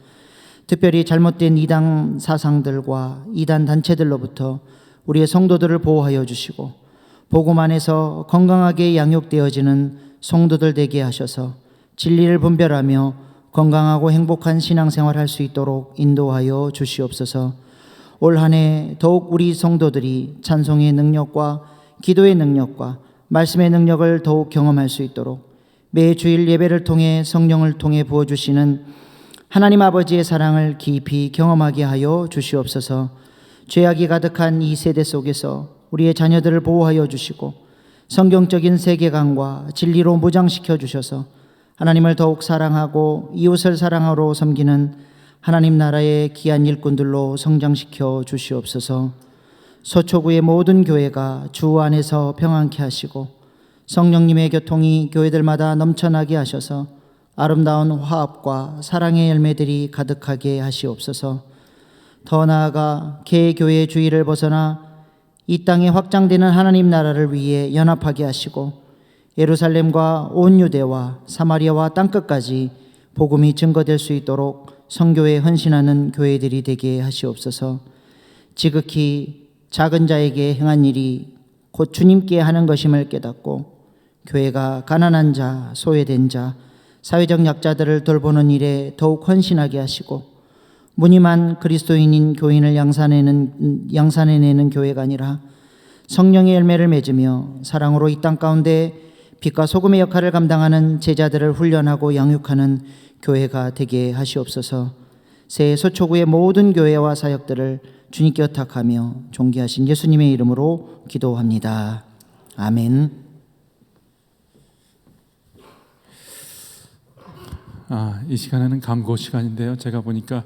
특별히 잘못된 이단 사상들과 이단 단체들로부터 우리의 성도들을 보호하여 주시고 복음 안에서 건강하게 양육되어지는 성도들 되게 하셔서 진리를 분별하며 건강하고 행복한 신앙생활 할 수 있도록 인도하여 주시옵소서. 올 한 해 더욱 우리 성도들이 찬송의 능력과 기도의 능력과 말씀의 능력을 더욱 경험할 수 있도록 매 주일 예배를 통해 성령을 통해 부어주시는 하나님 아버지의 사랑을 깊이 경험하게 하여 주시옵소서. 죄악이 가득한 이 세대 속에서 우리의 자녀들을 보호하여 주시고 성경적인 세계관과 진리로 무장시켜 주셔서 하나님을 더욱 사랑하고 이웃을 사랑하러 섬기는 하나님 나라의 귀한 일꾼들로 성장시켜 주시옵소서. 서초구의 모든 교회가 주 안에서 평안케 하시고 성령님의 교통이 교회들마다 넘쳐나게 하셔서 아름다운 화합과 사랑의 열매들이 가득하게 하시옵소서. 더 나아가 개교의 주의를 벗어나 이 땅에 확장되는 하나님 나라를 위해 연합하게 하시고 예루살렘과 온 유대와 사마리아와 땅끝까지 복음이 증거될 수 있도록 선교에 헌신하는 교회들이 되게 하시옵소서. 지극히 작은 자에게 행한 일이 곧 주님께 하는 것임을 깨닫고 교회가 가난한 자, 소외된 자, 사회적 약자들을 돌보는 일에 더욱 헌신하게 하시고 무늬만 그리스도인인 교인을 양산해내는 교회가 아니라 성령의 열매를 맺으며 사랑으로 이 땅 가운데 빛과 소금의 역할을 감당하는 제자들을 훈련하고 양육하는 교회가 되게 하시옵소서. 새해 서초구의 모든 교회와 사역들을 주님께 의탁하며 존귀하신 예수님의 이름으로 기도합니다. 아멘. 이 시간에는 강고 시간인데요. 제가 보니까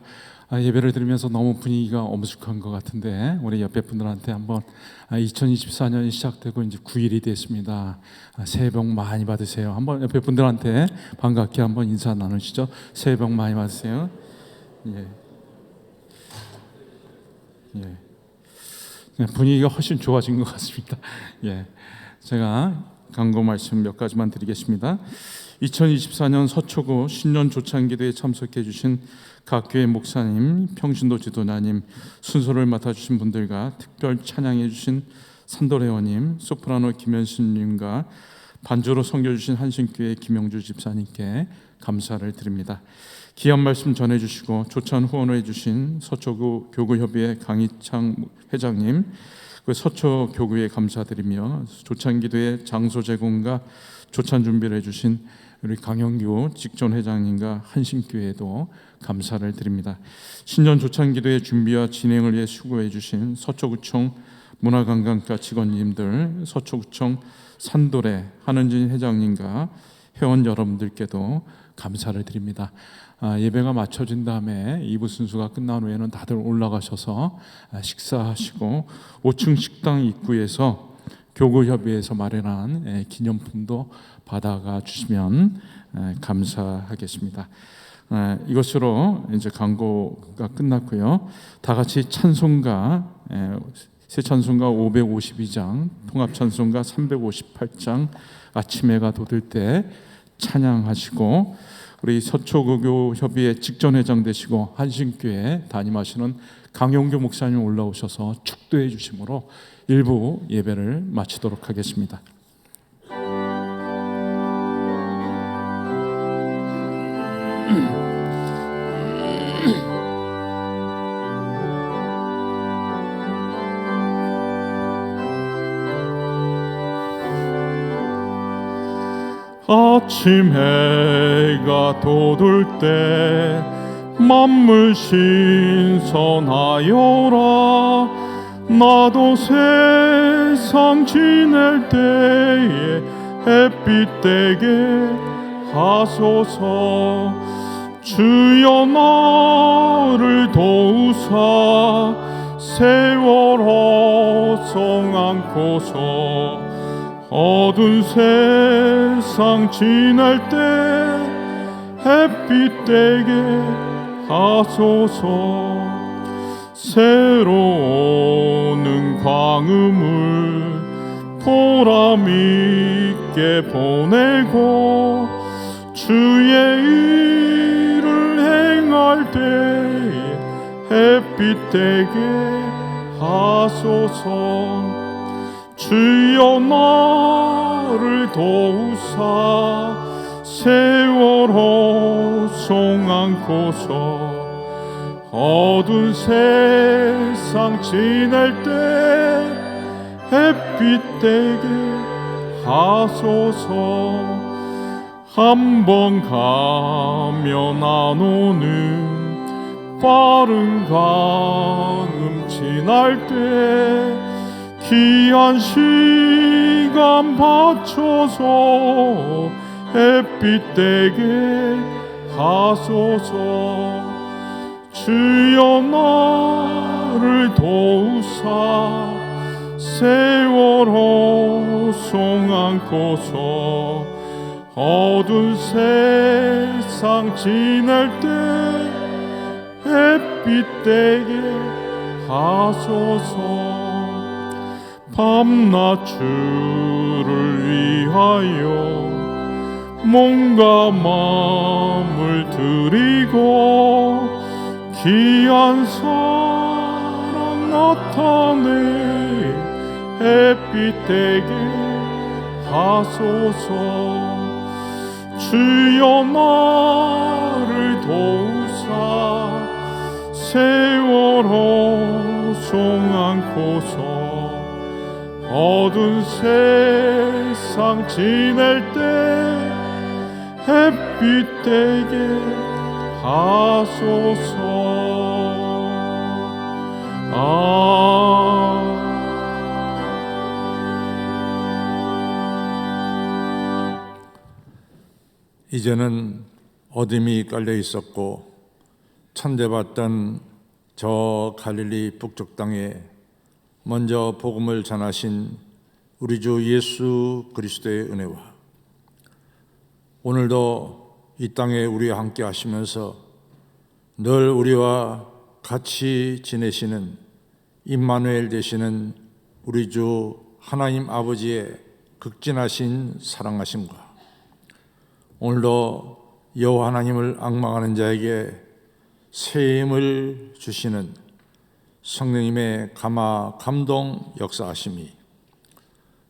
예배를 들으면서 너무 분위기가 엄숙한 것 같은데 우리 옆에 분들한테 한번 2024년이 시작되고 이제 9일이 됐습니다. 새해 복 많이 받으세요. 한번 옆에 분들한테 반갑게 한번 인사 나누시죠. 새해 복 많이 받으세요. 분위기가 훨씬 좋아진 것 같습니다. 제가 강고 말씀 몇 가지만 드리겠습니다. 2024년 서초구 신년 조찬기도에 참석해 주신 각 교회 목사님, 평신도 지도자님, 순서를 맡아주신 분들과 특별 찬양해 주신 산도레원님, 소프라노 김현신님과 반주로 섬겨주신 한신교회 김영주 집사님께 감사를 드립니다. 귀한 말씀 전해주시고 조찬 후원해 주신 서초구 교구협의회 강희창 회장님, 그 서초 교구에 감사드리며 조찬기도의 장소 제공과 조찬 준비를 해주신 우리 강영규 직전 회장님과 한신교회도 감사를 드립니다. 신년 조찬기도의 준비와 진행을 위해 수고해 주신 서초구청 문화관광과 직원님들, 서초구청 산도래 한은진 회장님과 회원 여러분들께도 감사를 드립니다. 예배가 마쳐진 다음에 2부 순서가 끝난 후에는 다들 올라가셔서 식사하시고 5층 식당 입구에서 교구협의회에서 마련한 기념품도 받아가 주시면 감사하겠습니다. 이것으로 이제 광고가 끝났고요. 다 같이 찬송가 새 찬송가 552장, 통합 찬송가 358장 아침 해가 돋을 때 찬양하시고 우리 서초구교 협의회 직전회장 되시고 한신교회 담임하시는 강용규 목사님 올라오셔서 축도해 주심으로 일부 예배를 마치도록 하겠습니다. 아침 해가 돋을 때 만물 신선하여라. 나도 세상 지낼 때에 햇빛 되게 하소서. 주여 나를 도우사 세월 허송 않고서 어두운 세상 지낼 때 햇빛 되게 하소서. 새로오는 광음을 보람 있게 보내고 주의 일을 행할 때에 햇빛 되게 하소서. 주여 나를 도우사 세월 허송 않고서 어두운 세상 지낼 때 햇빛 되게 하소서. 한번 가면 안 오는 빠른 강음 지날 때 귀한 시간 바쳐서 햇빛 되게 하소서. 주여 나를 도우사 세월 허송 않고서 어두운 세상 지낼 때 햇빛 되게 하소서. 밤낮 주를 위하여 몸과 마음을 드리고 귀한 사랑 나타내 햇빛 되게 하소서. 주여 나를 도우사 세월호 종않고서 어두운 세상 지낼 때 햇빛 되게 하소서. 이제는 어둠이 깔려 있었고 천대받던 저 갈릴리 북쪽 땅에 먼저 복음을 전하신 우리 주 예수 그리스도의 은혜와 오늘도 이 땅에 우리와 함께 하시면서 늘 우리와 같이 지내시는 임마누엘 되시는 우리 주 하나님 아버지의 극진하신 사랑하심과 오늘도 여호와 하나님을 앙망하는 자에게 새 힘을 주시는 성령님의 감동 역사하심이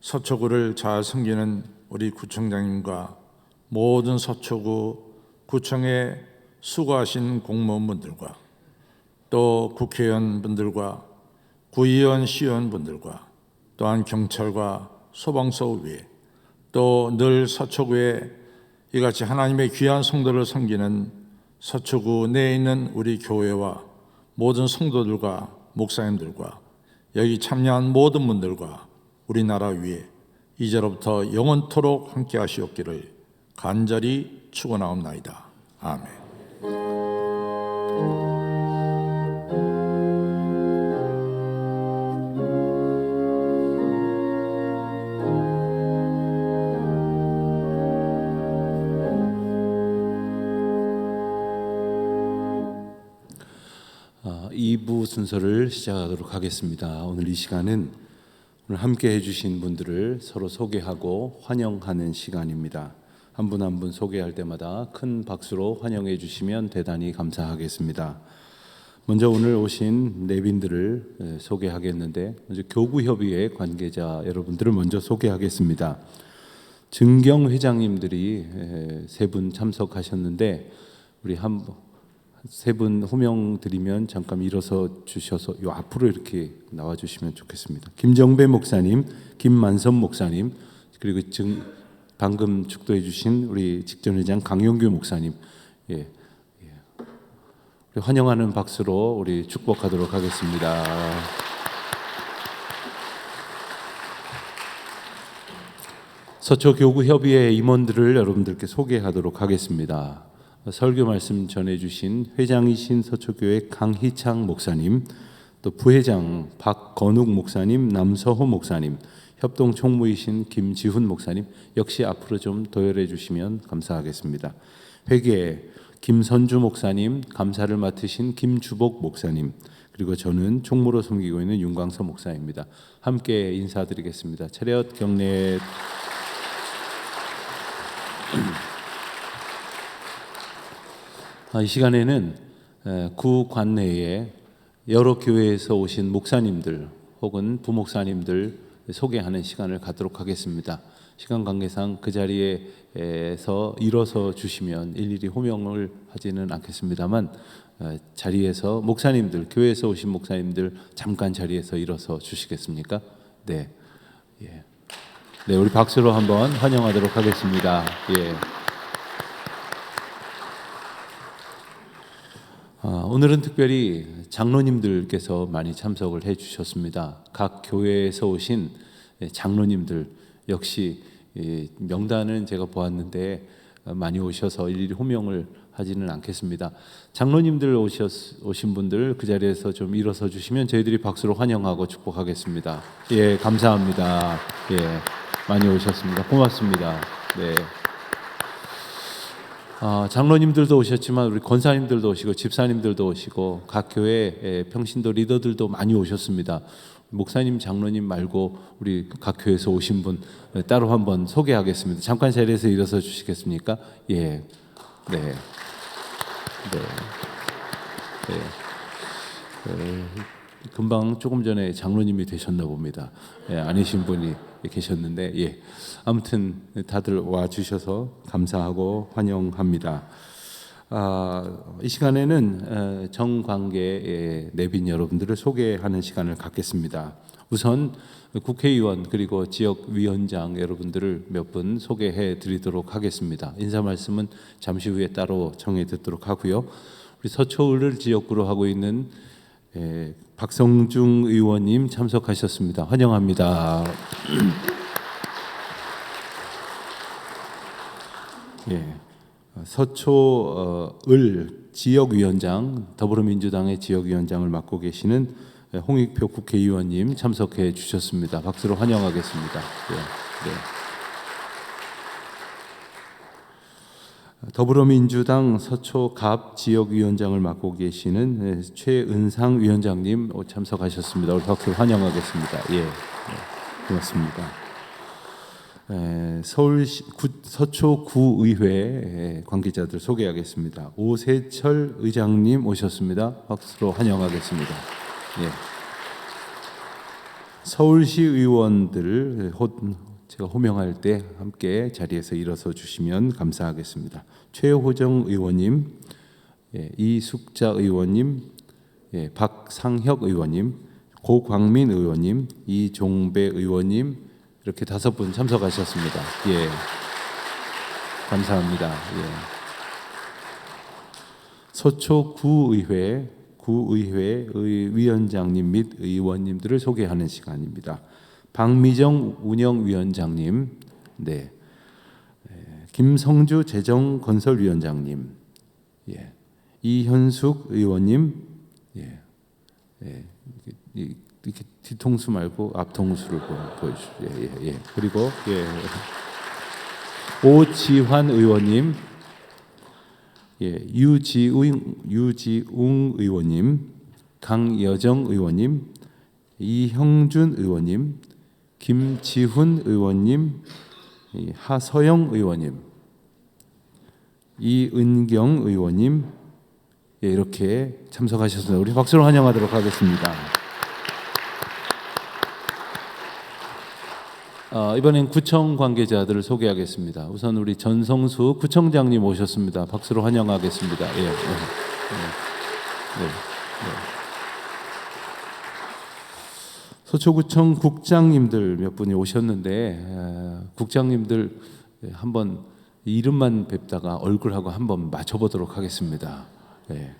서초구를 잘 섬기는 우리 구청장님과 모든 서초구 구청에 수고하신 공무원분들과 또 국회의원분들과 구의원, 시의원분들과 또한 경찰과 소방서 위에 또 늘 서초구에 이같이 하나님의 귀한 성도를 섬기는 서초구 내에 있는 우리 교회와 모든 성도들과 목사님들과 여기 참여한 모든 분들과 우리나라 위에 이제로부터 영원토록 함께 하시옵기를 간절히 축원하옵나이다. 아멘. 이부 순서를 시작하도록 하겠습니다. 오늘 이 시간은 오늘 함께 해주신 분들을 서로 소개하고 환영하는 시간입니다. 한 분 한 분 소개할 때마다 큰 박수로 환영해 주시면 대단히 감사하겠습니다. 먼저 오늘 오신 내빈들을 소개하겠는데 먼저 교구협의회 관계자 여러분들을 먼저 소개하겠습니다. 증경 회장님들이 세 분 참석하셨는데 우리 세 분 호명 드리면 잠깐 일어서 주셔서 요 앞으로 이렇게 나와 주시면 좋겠습니다. 김정배 목사님, 김만선 목사님, 그리고 방금 축도해 주신 우리 직전회장 강용규 목사님, 우리 환영하는 박수로 우리 축복하도록 하겠습니다. 서초교구협의회 임원들을 여러분들께 소개하도록 하겠습니다. 설교 말씀 전해주신 회장이신 서초교회 강희창 목사님, 또 부회장 박건욱 목사님, 남서호 목사님, 협동 총무이신 김지훈 목사님, 역시 앞으로 좀 도열해 주시면 감사하겠습니다. 회계 김선주 목사님, 감사를 맡으신 김주복 목사님, 그리고 저는 총무로 섬기고 있는 윤광서 목사입니다. 함께 인사드리겠습니다. 차렷 경례. 이 시간에는 구 관내에 여러 교회에서 오신 목사님들 혹은 부목사님들 소개하는 시간을 갖도록 하겠습니다. 시간 관계상 그 자리에서 일어서 주시면 일일이 호명을 하지는 않겠습니다만 자리에서 목사님들, 교회에서 오신 목사님들 잠깐 자리에서 일어서 주시겠습니까? 네, 네, 우리 박수로 한번 환영하도록 하겠습니다. 오늘은 특별히 장로님들께서 많이 참석을 해주셨습니다. 각 교회에서 오신 장로님들 역시 명단은 제가 보았는데 많이 오셔서 일일이 호명을 하지는 않겠습니다. 장로님들 오신 분들 그 자리에서 좀 일어서 주시면 저희들이 박수로 환영하고 축복하겠습니다. 감사합니다. 많이 오셨습니다. 고맙습니다. 네. 장로님들도 오셨지만 우리 권사님들도 오시고 집사님들도 오시고 각 교회 평신도 리더들도 많이 오셨습니다. 목사님, 장로님 말고 우리 각 교회에서 오신 분 따로 한번 소개하겠습니다. 잠깐 자리에서 일어서 주시겠습니까? 네. 금방 조금 전에 장로님이 되셨나 봅니다. 예, 아니신 분이 계셨는데 예. 아무튼 다들 와 주셔서 감사하고 환영합니다. 이 시간에는 정관계 내빈 여러분들을 소개하는 시간을 갖겠습니다. 우선 국회의원 그리고 지역위원장 여러분들을 몇 분 소개해 드리도록 하겠습니다. 인사 말씀은 잠시 후에 따로 정해 듣도록 하고요. 우리 서초을 지역구로 하고 있는 박성중 의원님 참석하셨습니다. 환영합니다. 예. 서초을 지역위원장, 더불어민주당의 지역위원장을 맡고 계시는 홍익표 국회의원님 참석해 주셨습니다. 박수로 환영하겠습니다. 예, 네. 더불어민주당 서초갑 지역위원장을 맡고 계시는 최은상 위원장님 참석하셨습니다. 오늘 박수로 환영하겠습니다. 예, 네, 고맙습니다. 서울시 서초구의회 관계자들 소개하겠습니다. 오세철 의장님 오셨습니다. 박수로 환영하겠습니다. 예. 서울시 의원들 제가 호명할 때 함께 자리에서 일어서 주시면 감사하겠습니다. 최호정 의원님, 예, 이숙자 의원님, 예, 박상혁 의원님, 고광민 의원님, 이종배 의원님 이렇게 5분 참석하셨습니다. 예, 감사합니다. 예. 서초구의회 위원장님 및 의원님들을 소개하는 시간입니다. 박미정 운영위원장님, 네, 김성주 재정건설위원장님, 예, 이현숙 의원님, 예, 예, 이렇게 뒤통수 말고 앞통수를 보여주시죠. 예. 그리고 예, 오지환 의원님, 예, 유지웅 의원님, 강여정 의원님, 이형준 의원님, 김지훈 의원님, 하서영 의원님, 이은경 의원님, 예, 이렇게 참석하셨습니다. 우리 박수로 환영하도록 하겠습니다. 이번엔 구청 관계자들을 소개하겠습니다. 우선 우리 전성수 구청장님 오셨습니다. 박수로 환영하겠습니다. 예, 네. 서초구청 국장님들 몇 분이 오셨는데 국장님들 한번 이름만 뵙다가 얼굴하고 한번 맞춰보도록 하겠습니다. 예.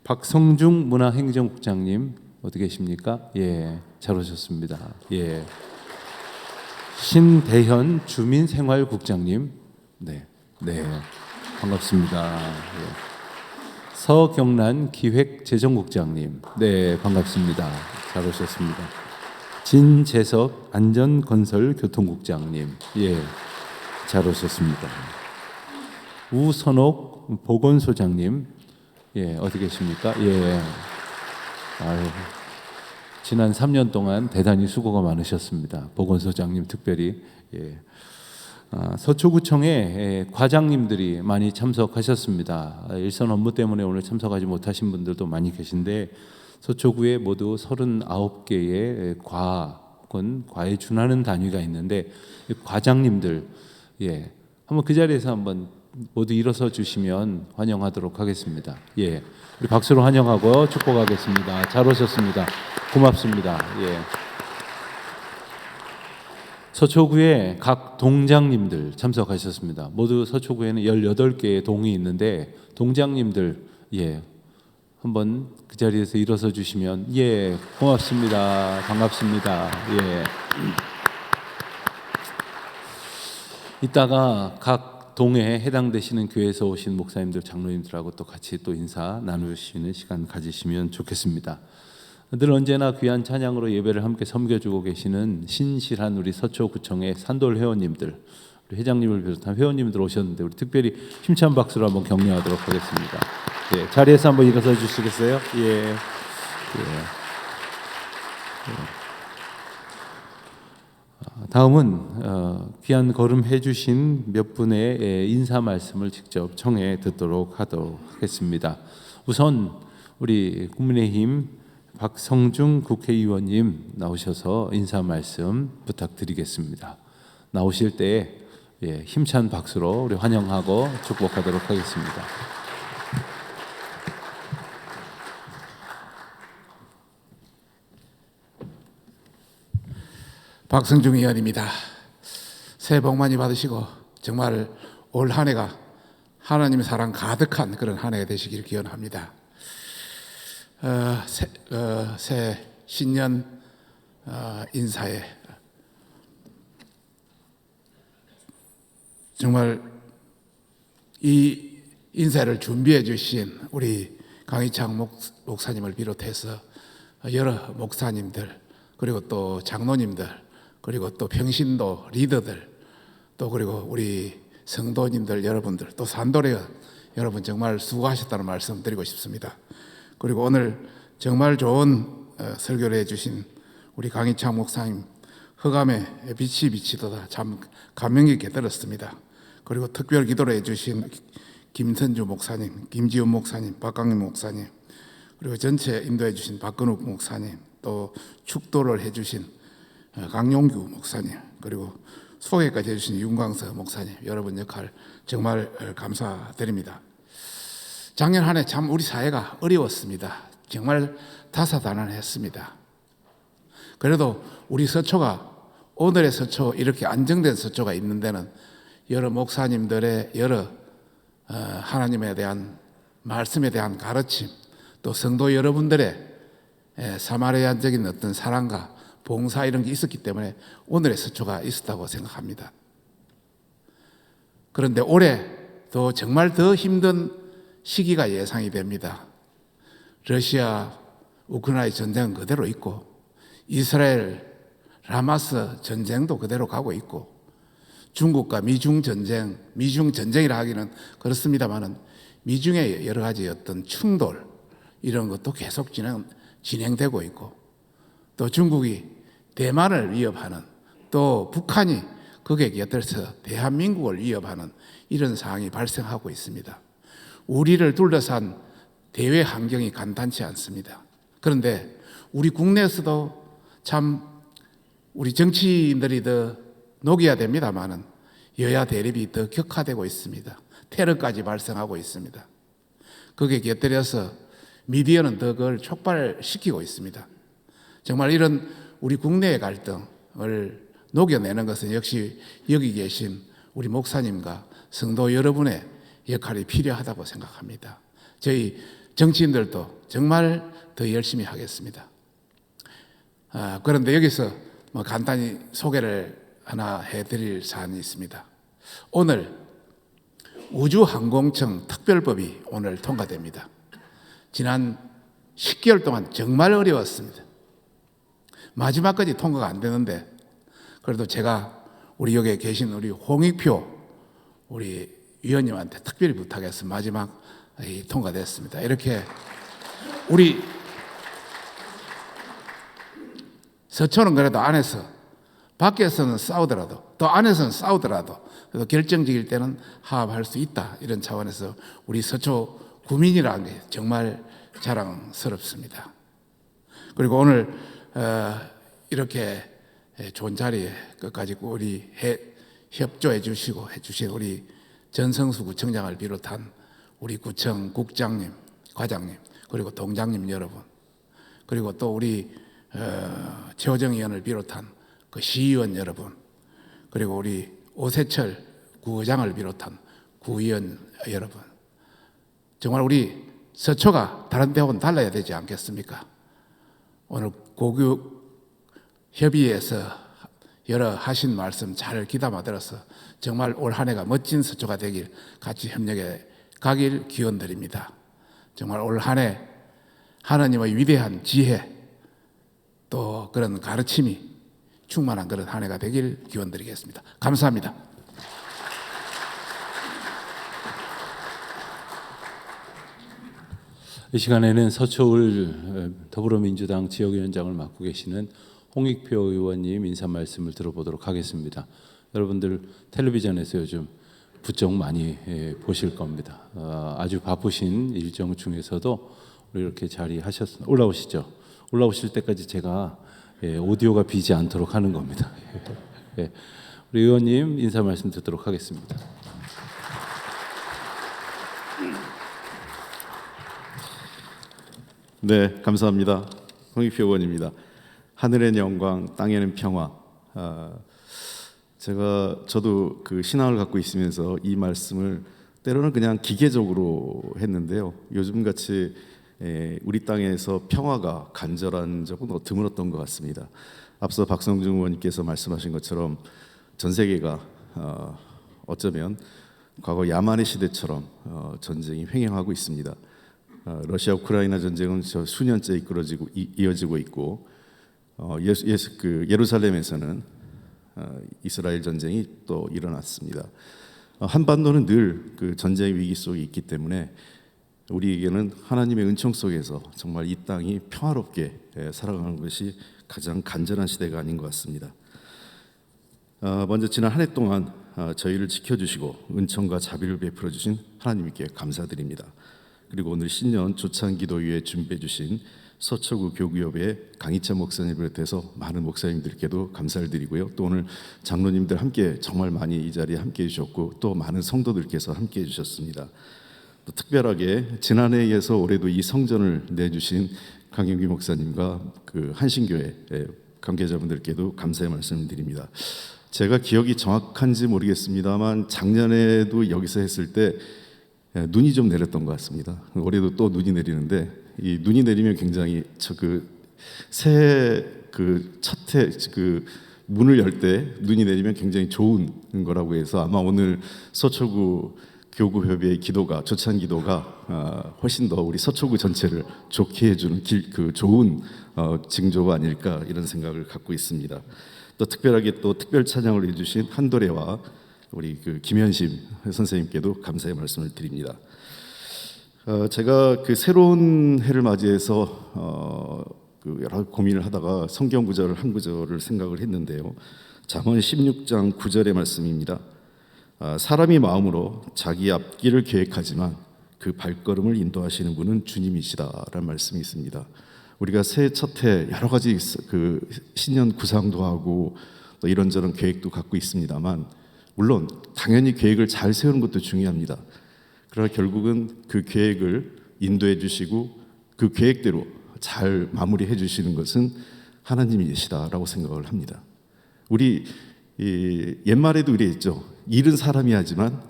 박성중 문화행정국장님 어디 계십니까? 예, 잘 오셨습니다. 예. 신대현 주민생활국장님, 네, 반갑습니다. 예. 서경란 기획재정국장님, 네, 반갑습니다. 잘 오셨습니다. 진재석 안전건설교통국장님, 예, 잘 오셨습니다. 우선옥 보건소장님, 예, 어디 계십니까? 예, 아유. 지난 3년 동안 대단히 수고가 많으셨습니다. 보건소장님 특별히. 예. 서초구청에 과장님들이 많이 참석하셨습니다. 일선 업무 때문에 오늘 참석하지 못하신 분들도 많이 계신데 서초구에 모두 39개의 과에 준하는 단위가 있는데 과장님들, 예, 한번 그 자리에서 한번 모두 일어서 주시면 환영하도록 하겠습니다. 예, 우리 박수로 환영하고 축복하겠습니다. 잘 오셨습니다. 고맙습니다. 예. 서초구에 각 동장님들 참석하셨습니다. 모두 서초구에는 18개의 동이 있는데 동장님들, 예, 한번 그 자리에서 일어서 주시면, 예, 고맙습니다. 반갑습니다. 예. 이따가 각 동에 해당되시는 교회에서 오신 목사님들, 장로님들하고 또 같이 또 인사 나누시는 시간 가지시면 좋겠습니다. 늘 언제나 귀한 찬양으로 예배를 함께 섬겨주고 계시는 신실한 우리 서초구청의 산돌 회원님들, 우리 회장님을 비롯한 회원님들 오셨는데 우리 특별히 힘찬 박수로 한번 격려하도록 하겠습니다. 예, 자리에서 한번 일어서 주시겠어요? 예. 다음은 귀한 걸음 해주신 몇 분의 인사 말씀을 직접 청해 듣도록 하겠습니다. 우선 우리 국민의힘 박성중 국회의원님 나오셔서 인사 말씀 부탁드리겠습니다. 나오실 때 힘찬 박수로 우리 환영하고 축복하도록 하겠습니다. 박성중 의원입니다. 새해 복 많이 받으시고 정말 올 한 해가 하나님의 사랑 가득한 그런 한 해가 되시길 기원합니다. 새 신년 인사에 정말 이 인사를 준비해 주신 우리 강희창 목사님을 비롯해서 여러 목사님들, 그리고 또 장로님들, 그리고 또 평신도 리더들, 또 그리고 우리 성도님들 여러분들, 또 산도례 여러분 정말 수고하셨다는 말씀 드리고 싶습니다. 그리고 오늘 정말 좋은 설교를 해주신 우리 강희창 목사님, 흑암의 빛이 비치도다, 참 감명 깊게 들었습니다. 그리고 특별 기도를 해주신 김선주 목사님, 김지훈 목사님, 박강림 목사님, 그리고 전체 인도해 주신 박근욱 목사님, 또 축도를 해주신 강용규 목사님, 그리고 소개까지 해주신 윤광서 목사님, 여러분 역할 정말 감사드립니다. 작년 한 해 참 우리 사회가 어려웠습니다. 정말 다사다난했습니다. 그래도 우리 서초가, 오늘의 서초, 이렇게 안정된 서초가 있는 데는 여러 목사님들의 여러 하나님에 대한 말씀에 대한 가르침, 또 성도 여러분들의 사마리안적인 어떤 사랑과 봉사 이런 게 있었기 때문에 오늘의 서초가 있었다고 생각합니다. 그런데 올해 정말 더 힘든 시기가 예상이 됩니다. 러시아 우크라이나 전쟁은 그대로 있고, 이스라엘 라마스 전쟁도 그대로 가고 있고, 중국과 미중 전쟁이라 하기는 그렇습니다만은 미중의 여러 가지 어떤 충돌 이런 것도 계속 진행되고 있고, 또 중국이 대만을 위협하는, 또 북한이 거기에 곁들여서 대한민국을 위협하는 이런 상황이 발생하고 있습니다. 우리를 둘러싼 대외 환경이 간단치 않습니다. 그런데 우리 국내에서도 참 우리 정치인들이 더 녹여야 됩니다만은 여야 대립이 더 격화되고 있습니다. 테러까지 발생하고 있습니다. 거기에 곁들여서 미디어는 더 그걸 촉발시키고 있습니다. 정말 이런 우리 국내의 갈등을 녹여내는 것은 역시 여기 계신 우리 목사님과 성도 여러분의 역할이 필요하다고 생각합니다. 저희 정치인들도 정말 더 열심히 하겠습니다. 그런데 여기서 간단히 소개를 하나 해드릴 사안이 있습니다. 오늘 우주항공청 특별법이 오늘 통과됩니다. 지난 10개월 동안 정말 어려웠습니다. 마지막까지 통과가 안 되는데, 그래도 제가 우리 여기에 계신 우리 홍익표 우리 위원님한테 특별히 부탁해서 마지막 통과됐습니다. 이렇게 우리 서초는 그래도 안에서, 밖에서는 싸우더라도, 또 안에서는 싸우더라도 그래도 결정적일 때는 화합할 수 있다, 이런 차원에서 우리 서초 구민이라는 게 정말 자랑스럽습니다. 그리고 오늘 이렇게 좋은 자리에 끝까지 우리 협조해 주시고 해주신 우리 전성수 구청장을 비롯한 우리 구청 국장님, 과장님, 그리고 동장님 여러분, 그리고 또 우리 최호정 의원을 비롯한 그 시의원 여러분, 그리고 우리 오세철 구의장을 비롯한 구의원 여러분, 정말 우리 서초가 다른 데하고는 달라야 되지 않겠습니까? 오늘 고교협의회에서 여러 하신 말씀 잘 귀담아 들어서 정말 올 한 해가 멋진 서초가 되길 같이 협력해 가길 기원드립니다. 정말 올 한 해 하나님의 위대한 지혜, 또 그런 가르침이 충만한 그런 한 해가 되길 기원드리겠습니다. 감사합니다. 이 시간에는 서초을 더불어민주당 지역위원장을 맡고 계시는 홍익표 의원님 인사 말씀을 들어보도록 하겠습니다. 여러분들 텔레비전에서 요즘 부쩍 많이 보실 겁니다. 아주 바쁘신 일정 중에서도 우리 이렇게 자리하셨습니다. 올라오시죠. 올라오실 때까지 제가 오디오가 비지 않도록 하는 겁니다. 예. 우리 의원님 인사 말씀 듣도록 하겠습니다. 네, 감사합니다. 홍익표 의원입니다. 하늘엔 영광, 땅에는 평화. 저도 그 신앙을 갖고 있으면서 이 말씀을 때로는 그냥 기계적으로 했는데요. 요즘같이 우리 땅에서 평화가 간절한 적은 드물었던 것 같습니다. 앞서 박성중 의원님께서 말씀하신 것처럼 전 세계가 어쩌면 과거 야만의 시대처럼 전쟁이 횡행하고 있습니다. 러시아 우크라이나 전쟁은 수년째 이어지고 있고 예루살렘에서는 이스라엘 전쟁이 또 일어났습니다. 한반도는 늘 그 전쟁 위기 속에 있기 때문에 우리에게는 하나님의 은총 속에서 정말 이 땅이 평화롭게 살아가는 것이 가장 간절한 시대가 아닌 것 같습니다. 먼저 지난 한 해 동안 저희를 지켜주시고 은총과 자비를 베풀어 주신 하나님께 감사드립니다. 그리고 오늘 신년 조찬 기도위에 준비해 주신 서초구 교구협의 강희찬 목사님을 비롯해서 많은 목사님들께도 감사를 드리고요. 또 오늘 장로님들 함께 정말 많이 이 자리에 함께해 주셨고 또 많은 성도들께서 함께해 주셨습니다. 또 특별하게 지난해에 이어서 올해도 이 성전을 내주신 강영기 목사님과 그 한신교회 관계자분들께도 감사의 말씀을 드립니다. 제가 기억이 정확한지 모르겠습니다만 작년에도 여기서 했을 때 눈이 좀 내렸던 것 같습니다. 올해도 또 눈이 내리는데 이 눈이 내리면 굉장히 새해 첫해 문을 열 때 눈이 내리면 굉장히 좋은 거라고 해서 아마 오늘 서초구 교구협의회 기도가 조찬 기도가 훨씬 더 우리 서초구 전체를 좋게 해주는 좋은 징조가 아닐까 이런 생각을 갖고 있습니다. 또 특별하게 또 특별 찬양을 해주신 한도래와 우리 김현심 선생님께도 감사의 말씀을 드립니다. 제가 새로운 해를 맞이해서 여러 고민을 하다가 성경 구절을 한 구절을 생각을 했는데요. 잠언 16장 9절의 말씀입니다. 사람이 마음으로 자기 앞길을 계획하지만 그 발걸음을 인도하시는 분은 주님이시다라는 말씀이 있습니다. 우리가 새해 첫해 여러 가지 신년 구상도 하고 또 이런저런 계획도 갖고 있습니다만 물론 당연히 계획을 잘 세우는 것도 중요합니다. 그러나 결국은 그 계획을 인도해 주시고 그 계획대로 잘 마무리해 주시는 것은 하나님이시다라고 생각을 합니다. 우리 옛말에도 그랬죠. 일은 사람이 하지만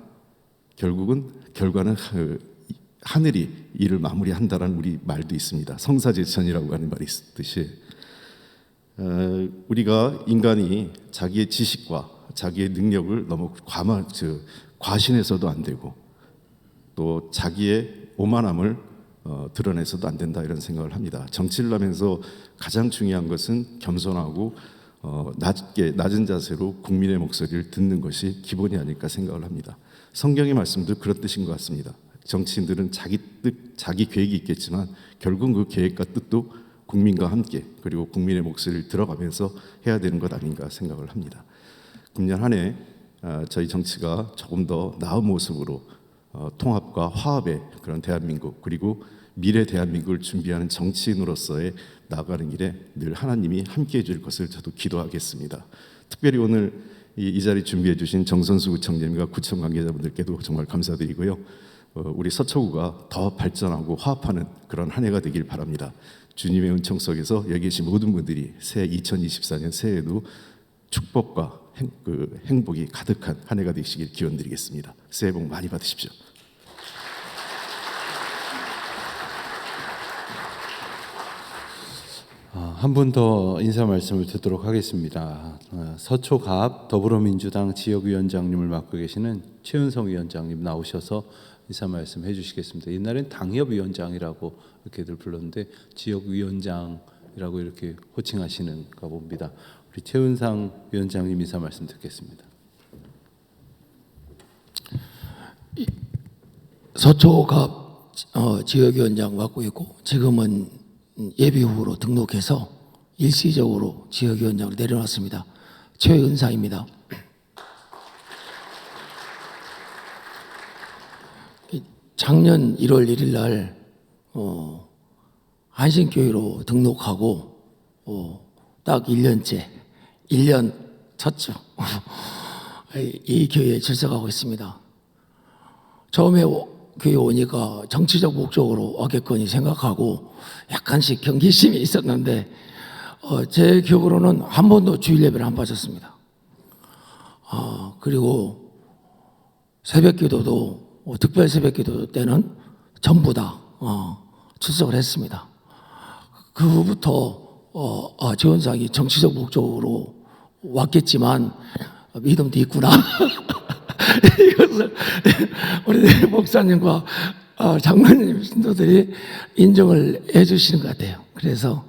결과는 하늘이 일을 마무리한다라는 우리 말도 있습니다. 성사제천이라고 하는 말이 있듯이 우리가 인간이 자기의 지식과 자기의 능력을 너무 과신해서도 안 되고 또 자기의 오만함을 드러내서도 안 된다 이런 생각을 합니다. 정치를 하면서 가장 중요한 것은 겸손하고 낮은 자세로 국민의 목소리를 듣는 것이 기본이 아닐까 생각을 합니다. 성경의 말씀도 그런 뜻인 것 같습니다. 정치인들은 자기 뜻, 자기 계획이 있겠지만 결국 그 계획과 뜻도 국민과 함께 그리고 국민의 목소리를 들어가면서 해야 되는 것 아닌가 생각을 합니다. 금년 한 해 저희 정치가 조금 더 나은 모습으로 통합과 화합의 그런 대한민국 그리고 미래 대한민국을 준비하는 정치인으로서의 나아가는 길에 늘 하나님이 함께해 줄 것을 저도 기도하겠습니다. 특별히 오늘 이 자리 준비해 주신 정선수 구청장님과 구청 관계자분들께도 정말 감사드리고요. 우리 서초구가 더 발전하고 화합하는 그런 한 해가 되길 바랍니다. 주님의 은총 속에서 여기 계신 모든 분들이 새해 2024년 새해에도 축복과 행복이 가득한 한 해가 되시길 기원드리겠습니다. 새해 복 많이 받으십시오. 한 분 더 인사 말씀을 듣도록 하겠습니다. 서초갑 더불어민주당 지역위원장님을 맡고 계시는 최은성 위원장님 나오셔서 인사 말씀 해주시겠습니다. 옛날엔 당협위원장이라고 이렇게들 불렀는데 지역위원장이라고 이렇게 호칭하시는가 봅니다. 우리 최은상 위원장님 인사 말씀 듣겠습니다. 서초갑 지역위원장 맡고 있고 지금은 예비 후보로 등록해서 일시적으로 지역위원장을 내려놨습니다. 최은상입니다. 작년 1월 1일 날 한신교회로 등록하고 딱 1년째, 1년 쳤죠. 이 교회에 출석하고 있습니다. 처음에 교회 오니까 정치적 목적으로 왔겠거니 생각하고 약간씩 경계심이 있었는데 제 기억으로는 한 번도 주일 예배를 안 빠졌습니다. 그리고 새벽기도도 특별 새벽기도 때는 전부 다 출석을 했습니다. 그 후부터 지원상이 정치적 목적으로 왔겠지만 믿음도 있구나. 이것을 우리 목사님과 장로님 신도들이 인정을 해주시는 것 같아요. 그래서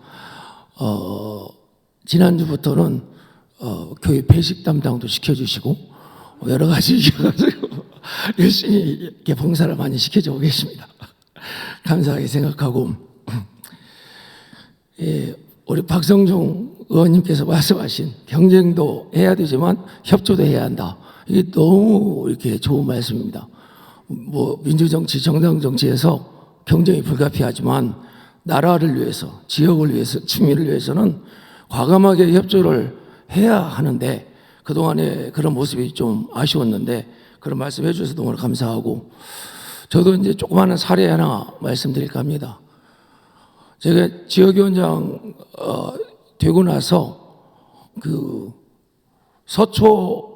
지난주부터는 교회 배식 담당도 시켜주시고 여러 가지 시켜가지고 열심히 이렇게 봉사를 많이 시켜주고 계십니다. 감사하게 생각하고 우리 박성중 의원님께서 말씀하신 경쟁도 해야 되지만 협조도 해야 한다. 이게 너무 이렇게 좋은 말씀입니다. 뭐 민주정치, 정당정치에서 경쟁이 불가피하지만 나라를 위해서, 지역을 위해서, 주민을 위해서는 과감하게 협조를 해야 하는데 그동안에 그런 모습이 좀 아쉬웠는데 그런 말씀 해주셔서 너무 감사하고 저도 이제 조그마한 사례 하나 말씀드릴까 합니다. 제가 지역위원장 되고 나서 그 서초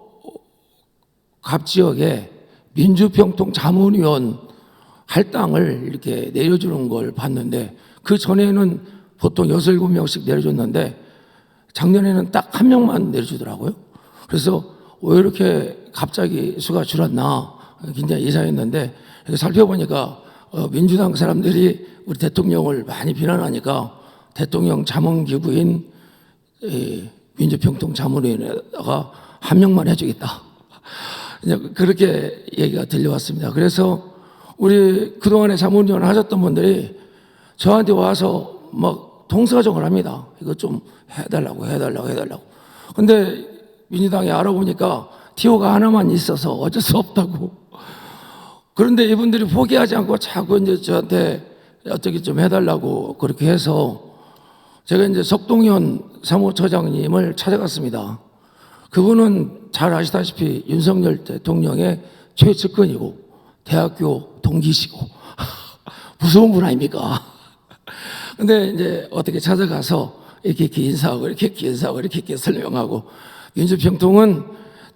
갑 지역에 민주평통 자문위원 할당을 이렇게 내려주는 걸 봤는데 그 전에는 보통 6, 7명씩 내려줬는데 작년에는 딱 1명만 내려주더라고요. 그래서 왜 이렇게 갑자기 수가 줄었나 굉장히 이상했는데 살펴보니까 민주당 사람들이 우리 대통령을 많이 비난하니까 대통령 자문기구인 민주평통 자문위원회에다가 1명만 해주겠다. 그렇게 얘기가 들려왔습니다. 그래서 우리 그동안에 자문위원 하셨던 분들이 저한테 와서 막 동서정을 합니다. 이거 좀 해달라고. 근데 민주당이 알아보니까 티오가 하나만 있어서 어쩔 수 없다고. 그런데 이분들이 포기하지 않고 자꾸 이제 저한테 어떻게 좀 해달라고 그렇게 해서 제가 이제 석동현 사무처장님을 찾아갔습니다. 그분은 잘 아시다시피 윤석열 대통령의 최측근이고 대학교 동기시고 무서운 분 아닙니까? 근데 이제 어떻게 찾아가서 이렇게 인사하고 이렇게 설명하고 민주평통은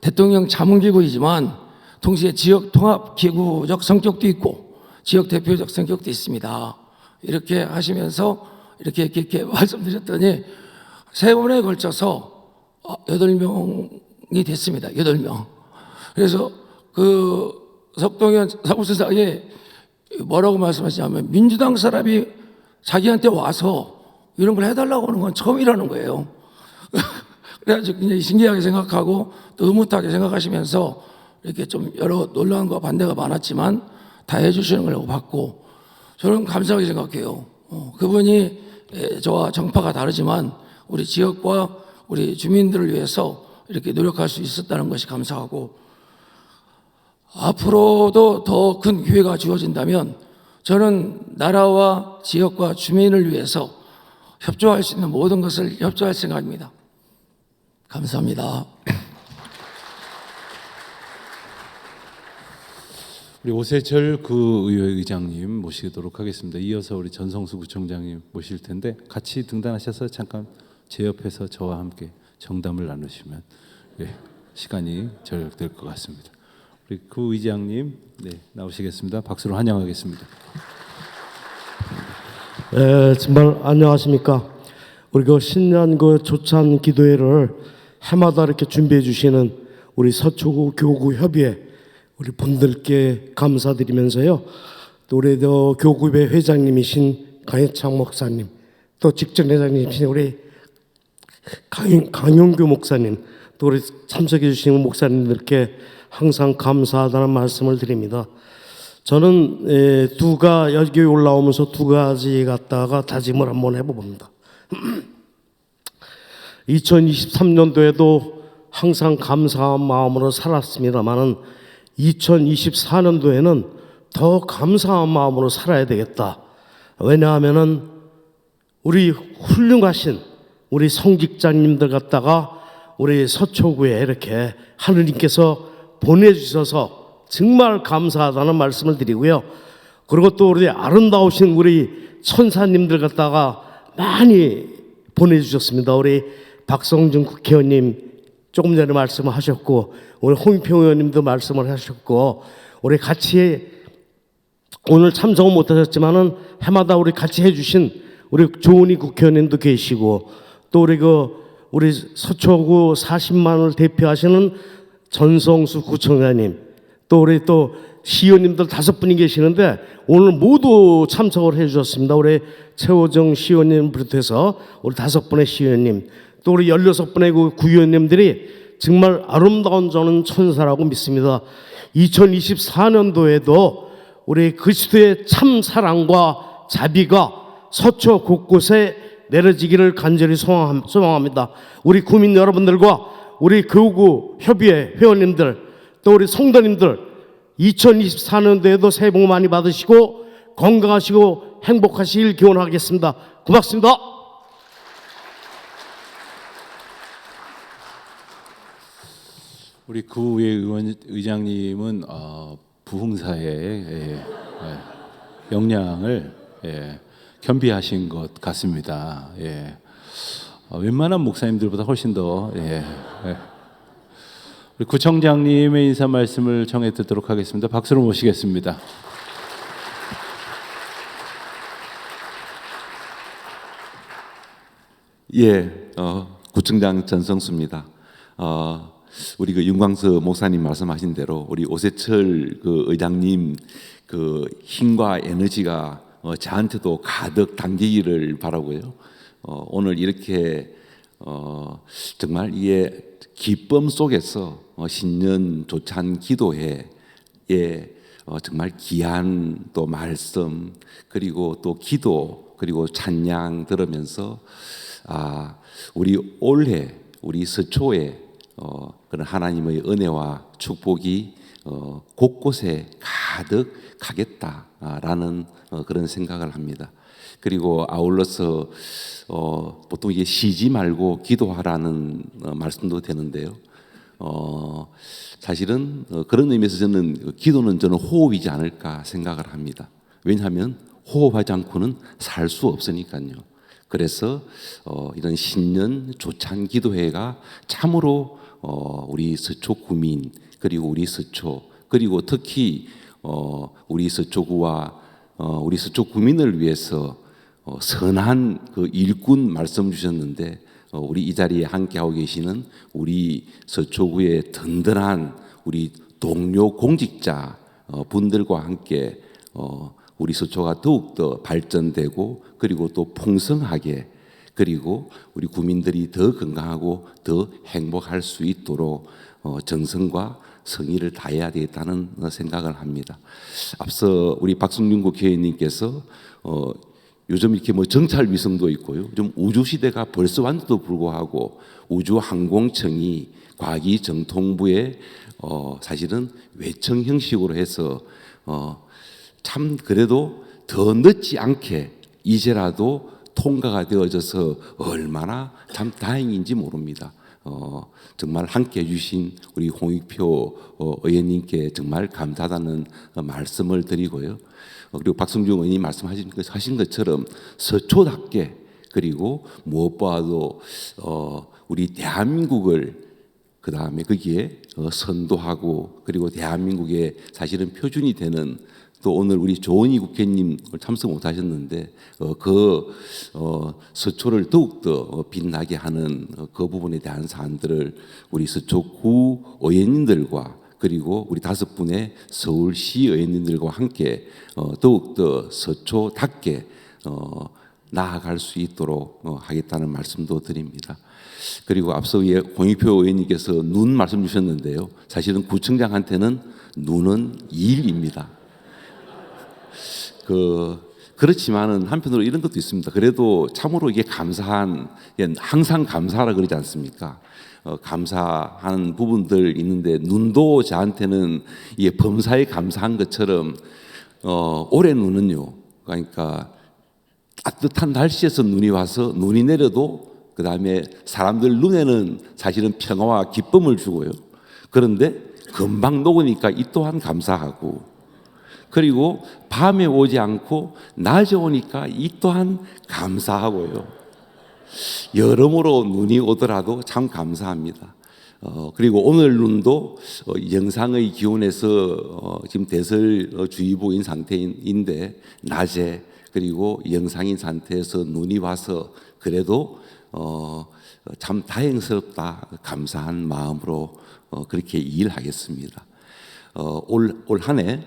대통령 자문기구이지만 동시에 지역 통합기구적 성격도 있고 지역 대표적 성격도 있습니다. 이렇게 하시면서 이렇게 말씀드렸더니 3번에 걸쳐서 8명이 됐습니다. 8명. 그래서 그 석동현 사무처장이 뭐라고 말씀하시냐면 민주당 사람이 자기한테 와서 이런 걸 해달라고 하는 건 처음이라는 거예요. 그래가지고 굉장히 신기하게 생각하고 또 의뭇하게 생각하시면서 이렇게 좀 여러 논란과 반대가 많았지만 다 해주시는 걸 봤고 저는 감사하게 생각해요. 그분이 저와 정파가 다르지만 우리 지역과 우리 주민들을 위해서 이렇게 노력할 수 있었다는 것이 감사하고 앞으로도 더 큰 기회가 주어진다면 저는 나라와 지역과 주민을 위해서 협조할 수 있는 모든 것을 협조할 생각입니다. 감사합니다. 우리 오세철 구의회의장님 모시도록 하겠습니다. 이어서 우리 전성수 구청장님 모실 텐데 같이 등단하셔서 잠깐 제 옆에서 저와 함께 정담을 나누시면 시간이 절약될 것 같습니다. 우리 구의장님 나오시겠습니다. 박수로 환영하겠습니다. 정말 안녕하십니까. 우리 신년 조찬 기도회를 해마다 이렇게 준비해 주시는 우리 서초구 교구 협의회 우리 분들께 감사드리면서요. 또 우리 교구회 회장님이신 강혜창 목사님, 또 직전 회장님이신 우리 강용규 목사님, 또 우리 참석해 주시는 목사님들께 항상 감사하다는 말씀을 드립니다. 저는 여기 올라오면서 2가지 갖다가 다짐을 한번 해봅니다. 2023년도에도 항상 감사한 마음으로 살았습니다만은 2024년도에는 더 감사한 마음으로 살아야 되겠다. 왜냐하면은 우리 훌륭하신 우리 성직자님들 갖다가 우리 서초구에 이렇게 하느님께서 보내주셔서 정말 감사하다는 말씀을 드리고요. 그리고 또 우리 아름다우신 우리 천사님들 갖다가 많이 보내주셨습니다. 우리 박성준 국회의원님 조금 전에 말씀을 하셨고, 우리 홍익평 의원님도 말씀을 하셨고, 우리 같이 오늘 참석은 못하셨지만은 해마다 우리 같이 해주신 우리 조은희 국회의원님도 계시고, 또 우리 서초구 40만을 대표하시는 전성수 구청장님, 또 우리 또 시의원님들 5분이 계시는데 오늘 모두 참석을 해주셨습니다. 우리 최호정 시의원님 비롯해서 우리 5분의 시의원님, 또 우리 16분의 그 구의원님들이 정말 아름다운 저는 천사라고 믿습니다. 2024년도에도 우리 그리스도의 참 사랑과 자비가 서초 곳곳에 내려지기를 간절히 소망합니다. 우리 구민 여러분들과 우리 교구 협의회 회원님들, 또 우리 성도님들 2024년도에도 새해 복 많이 받으시고 건강하시고 행복하시길 기원하겠습니다. 고맙습니다. 우리 구의 의장님은 부흥사의 역량을 겸비하신 것 같습니다. 웬만한 목사님들보다 훨씬 더 우리 구청장님의 인사 말씀을 청해 듣도록 하겠습니다. 박수로 모시겠습니다. 구청장 전성수입니다. 우리 그 윤광서 목사님 말씀하신 대로 우리 오세철 그 의장님 그 힘과 에너지가 저한테도 가득 담기기를 바라고요. 오늘 이렇게 정말 이게 기쁨 속에서 신년 조찬 기도회에 정말 귀한 또 말씀 그리고 또 기도 그리고 찬양 들으면서 우리 올해 우리 서초에 그런 하나님의 은혜와 축복이 곳곳에 가득하겠다라는 그런 생각을 합니다. 그리고 아울러서 보통 이게 쉬지 말고 기도하라는 말씀도 되는데요. 사실은 그런 의미에서 저는 기도는 호흡이지 않을까 생각을 합니다. 왜냐하면 호흡하지 않고는 살 수 없으니까요. 그래서 이런 신년 조찬 기도회가 참으로 우리 서초 구민 그리고 우리 서초 그리고 특히 우리 서초구와 우리 서초 구민을 위해서 선한 그 일꾼 말씀 주셨는데 우리 이 자리에 함께하고 계시는 우리 서초구의 든든한 우리 동료 공직자 분들과 함께 우리 서초가 더욱더 발전되고 그리고 또 풍성하게 그리고 우리 구민들이 더 건강하고 더 행복할 수 있도록 정성과 성의를 다해야 되겠다는 생각을 합니다. 앞서 우리 박성준 국회의원님께서 요즘 이렇게 정찰 위성도 있고요. 좀 우주 시대가 벌써 왔는데도 불구하고 우주항공청이 과기정통부에 사실은 외청 형식으로 해서 참 그래도 더 늦지 않게 이제라도 통과가 되어져서 얼마나 참 다행인지 모릅니다. 정말 함께 해주신 우리 홍익표 의원님께 정말 감사하다는 말씀을 드리고요. 그리고 박성중 의원님 말씀하신 것처럼 서초답게 그리고 무엇보다도 우리 대한민국을 그 다음에 거기에 선도하고 그리고 대한민국의 사실은 표준이 되는 또 오늘 우리 조은희 국회의원님 참석 못하셨는데 서초를 더욱더 빛나게 하는 그 부분에 대한 사안들을 우리 서초구 의원님들과 그리고 우리 5분의 서울시 의원님들과 함께 더욱더 서초답게 나아갈 수 있도록 하겠다는 말씀도 드립니다. 그리고 앞서 홍익표 의원님께서 눈 말씀 주셨는데요. 사실은 구청장한테는 눈은 일입니다. 그렇지만은 한편으로 이런 것도 있습니다. 그래도 참으로 이게 감사한 항상 감사하라 그러지 않습니까? 감사하는 부분들 있는데 눈도 저한테는 이게 범사에 감사한 것처럼 올해 눈은요. 그러니까 따뜻한 날씨에서 눈이 와서 눈이 내려도 그 다음에 사람들 눈에는 사실은 평화와 기쁨을 주고요. 그런데 금방 녹으니까 이 또한 감사하고, 그리고 밤에 오지 않고 낮에 오니까 이 또한 감사하고요. 여러모로 눈이 오더라도 참 감사합니다. 그리고 오늘 눈도 영상의 기온에서 지금 대설주의보인 상태인데 낮에 그리고 영상인 상태에서 눈이 와서 그래도 참 다행스럽다, 감사한 마음으로 그렇게 일하겠습니다. 올 한 해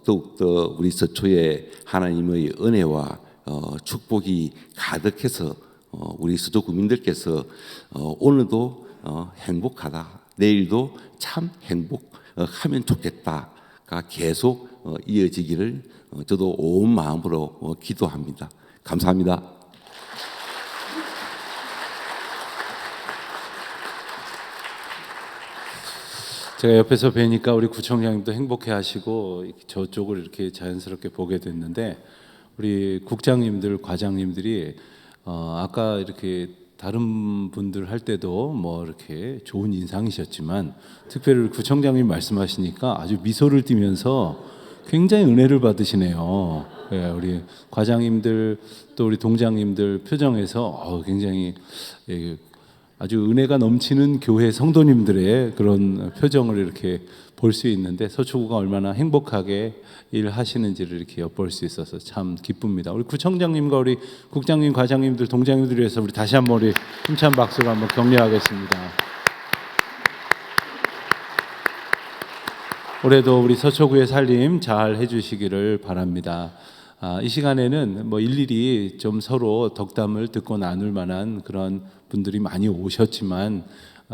더욱더 우리 서초에 하나님의 은혜와 축복이 가득해서 우리 서초 국민들께서 오늘도 행복하다, 내일도 참 행복하면 좋겠다가 계속 이어지기를 저도 온 마음으로 기도합니다. 감사합니다. 제가 옆에서 뵈니까 우리 구청장님도 행복해하시고 저쪽을 이렇게 자연스럽게 보게 됐는데, 우리 국장님들, 과장님들이 아까 이렇게 다른 분들 할 때도 뭐 이렇게 좋은 인상이셨지만 특별히 우리 구청장님 말씀하시니까 아주 미소를 띠면서 굉장히 은혜를 받으시네요. 예, 우리 과장님들 또 우리 동장님들 표정에서 굉장히 아주 은혜가 넘치는 교회 성도님들의 그런 표정을 이렇게 볼 수 있는데 서초구가 얼마나 행복하게 일하시는지를 이렇게 엿볼 수 있어서 참 기쁩니다. 우리 구청장님과 우리 국장님, 과장님들, 동장님들 위해서 우리 다시 한번 우리 힘찬 박수로 한번 격려하겠습니다. 올해도 우리 서초구의 살림 잘 해주시기를 바랍니다. 이 시간에는 뭐 일일이 좀 서로 덕담을 듣고 나눌 만한 그런 분들이 많이 오셨지만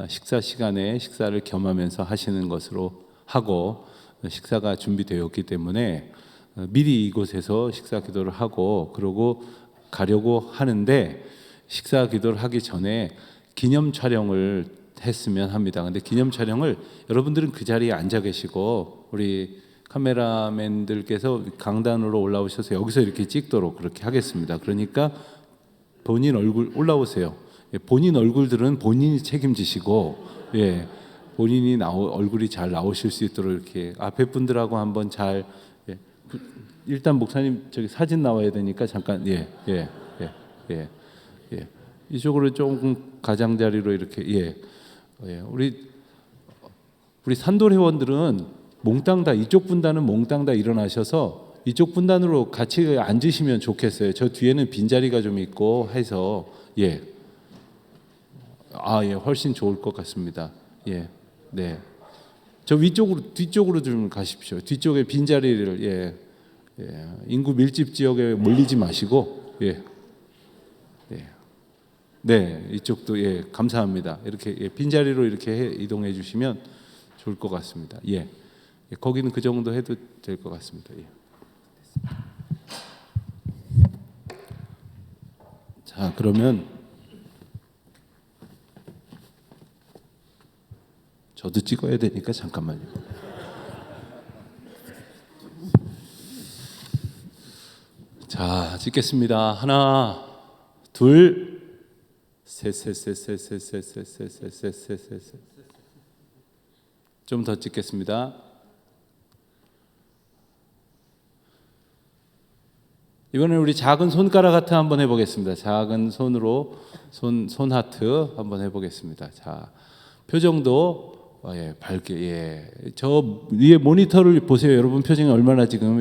식사 시간에 식사를 겸하면서 하시는 것으로 하고, 식사가 준비되었기 때문에 미리 이곳에서 식사 기도를 하고 그러고 가려고 하는데, 식사 기도를 하기 전에 기념 촬영을 했으면 합니다. 근데 기념 촬영을 여러분들은 그 자리에 앉아 계시고 우리 카메라맨들께서 강단으로 올라오셔서 여기서 이렇게 찍도록 그렇게 하겠습니다. 그러니까 본인 얼굴 올라오세요. 본인 얼굴들은 본인이 책임지시고, 예, 본인이 얼굴이 잘 나오실 수 있도록 이렇게 앞에 분들하고 한번 잘, 예, 일단 목사님 저기 사진 나와야 되니까 잠깐, 예, 이쪽으로 조금 가장자리로 이렇게, 예, 우리 산돌 회원들은 몽땅 다 이쪽 분단은 몽땅 다 일어나셔서 이쪽 분단으로 같이 앉으시면 좋겠어요. 저 뒤에는 빈 자리가 좀 있고 해서, 예, 훨씬 좋을 것 같습니다. 예, 네, 저 뒤쪽으로 좀 가십시오. 뒤쪽에 빈 자리를, 인구 밀집 지역에 몰리지 마시고, 네, 이쪽도, 예, 감사합니다. 이렇게 빈 자리로 이렇게 이동해 주시면 좋을 것 같습니다. 예, 거기는 그 정도 해도 될 것 같습니다. 예. 자, 그러면 저도 찍어야 되니까 잠깐만요. 자, 찍겠습니다. 하나, 둘, 셋. 좀 더 찍겠습니다. 이번에 우리 작은 손가락 하트 한번 해보겠습니다. 작은 손으로 손 하트 한번 해보겠습니다. 자, 표정도 밝게, 저 위에 모니터를 보세요. 여러분 표정이 얼마나 지금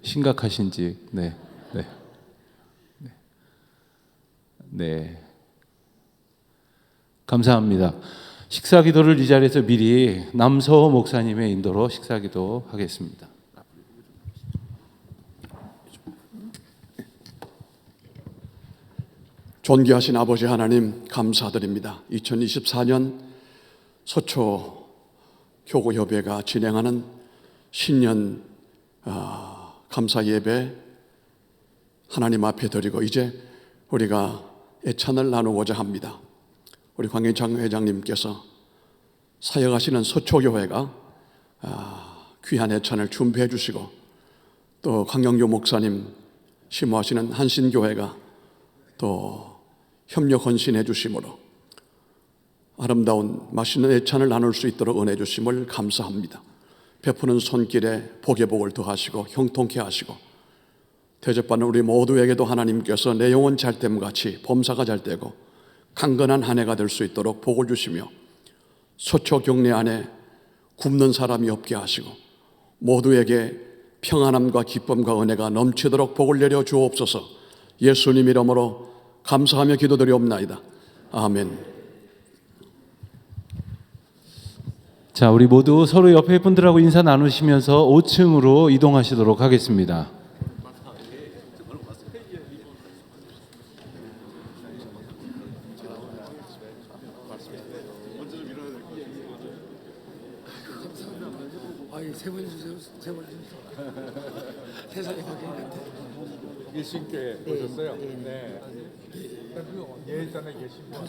심각하신지. 네. 감사합니다. 식사 기도를 이 자리에서 미리 남서호 목사님의 인도로 식사 기도 하겠습니다. 존귀하신 아버지 하나님, 감사드립니다. 2024년 서초 교구협회가 진행하는 신년 감사 예배 하나님 앞에 드리고 이제 우리가 애찬을 나누고자 합니다. 우리 광인창 회장님께서 사역하시는 서초교회가 귀한 애찬을 준비해 주시고, 또 강영규 목사님, 심호하시는 한신교회가 또 협력 헌신해 주심으로 아름다운 맛있는 애찬을 나눌 수 있도록 은혜 주심을 감사합니다. 베푸는 손길에 복의 복을 더하시고 형통케 하시고 대접받는 우리 모두에게도 하나님께서 내 영혼 잘됨 같이 범사가 잘되고 강건한 한 해가 될 수 있도록 복을 주시며 소초 경례 안에 굶는 사람이 없게 하시고 모두에게 평안함과 기쁨과 은혜가 넘치도록 복을 내려 주옵소서. 예수님 이름으로 감사하며 기도드리옵나이다. 아멘. 자, 우리 모두 서로 옆에 분들하고 인사 나누시면서 5층으로 이동하시도록 하겠습니다. 세번 주세요. 세번 주세요. 세상에 바뀐 것 같아. 일신교회 오셨어요? 네. 예전에 계신 분.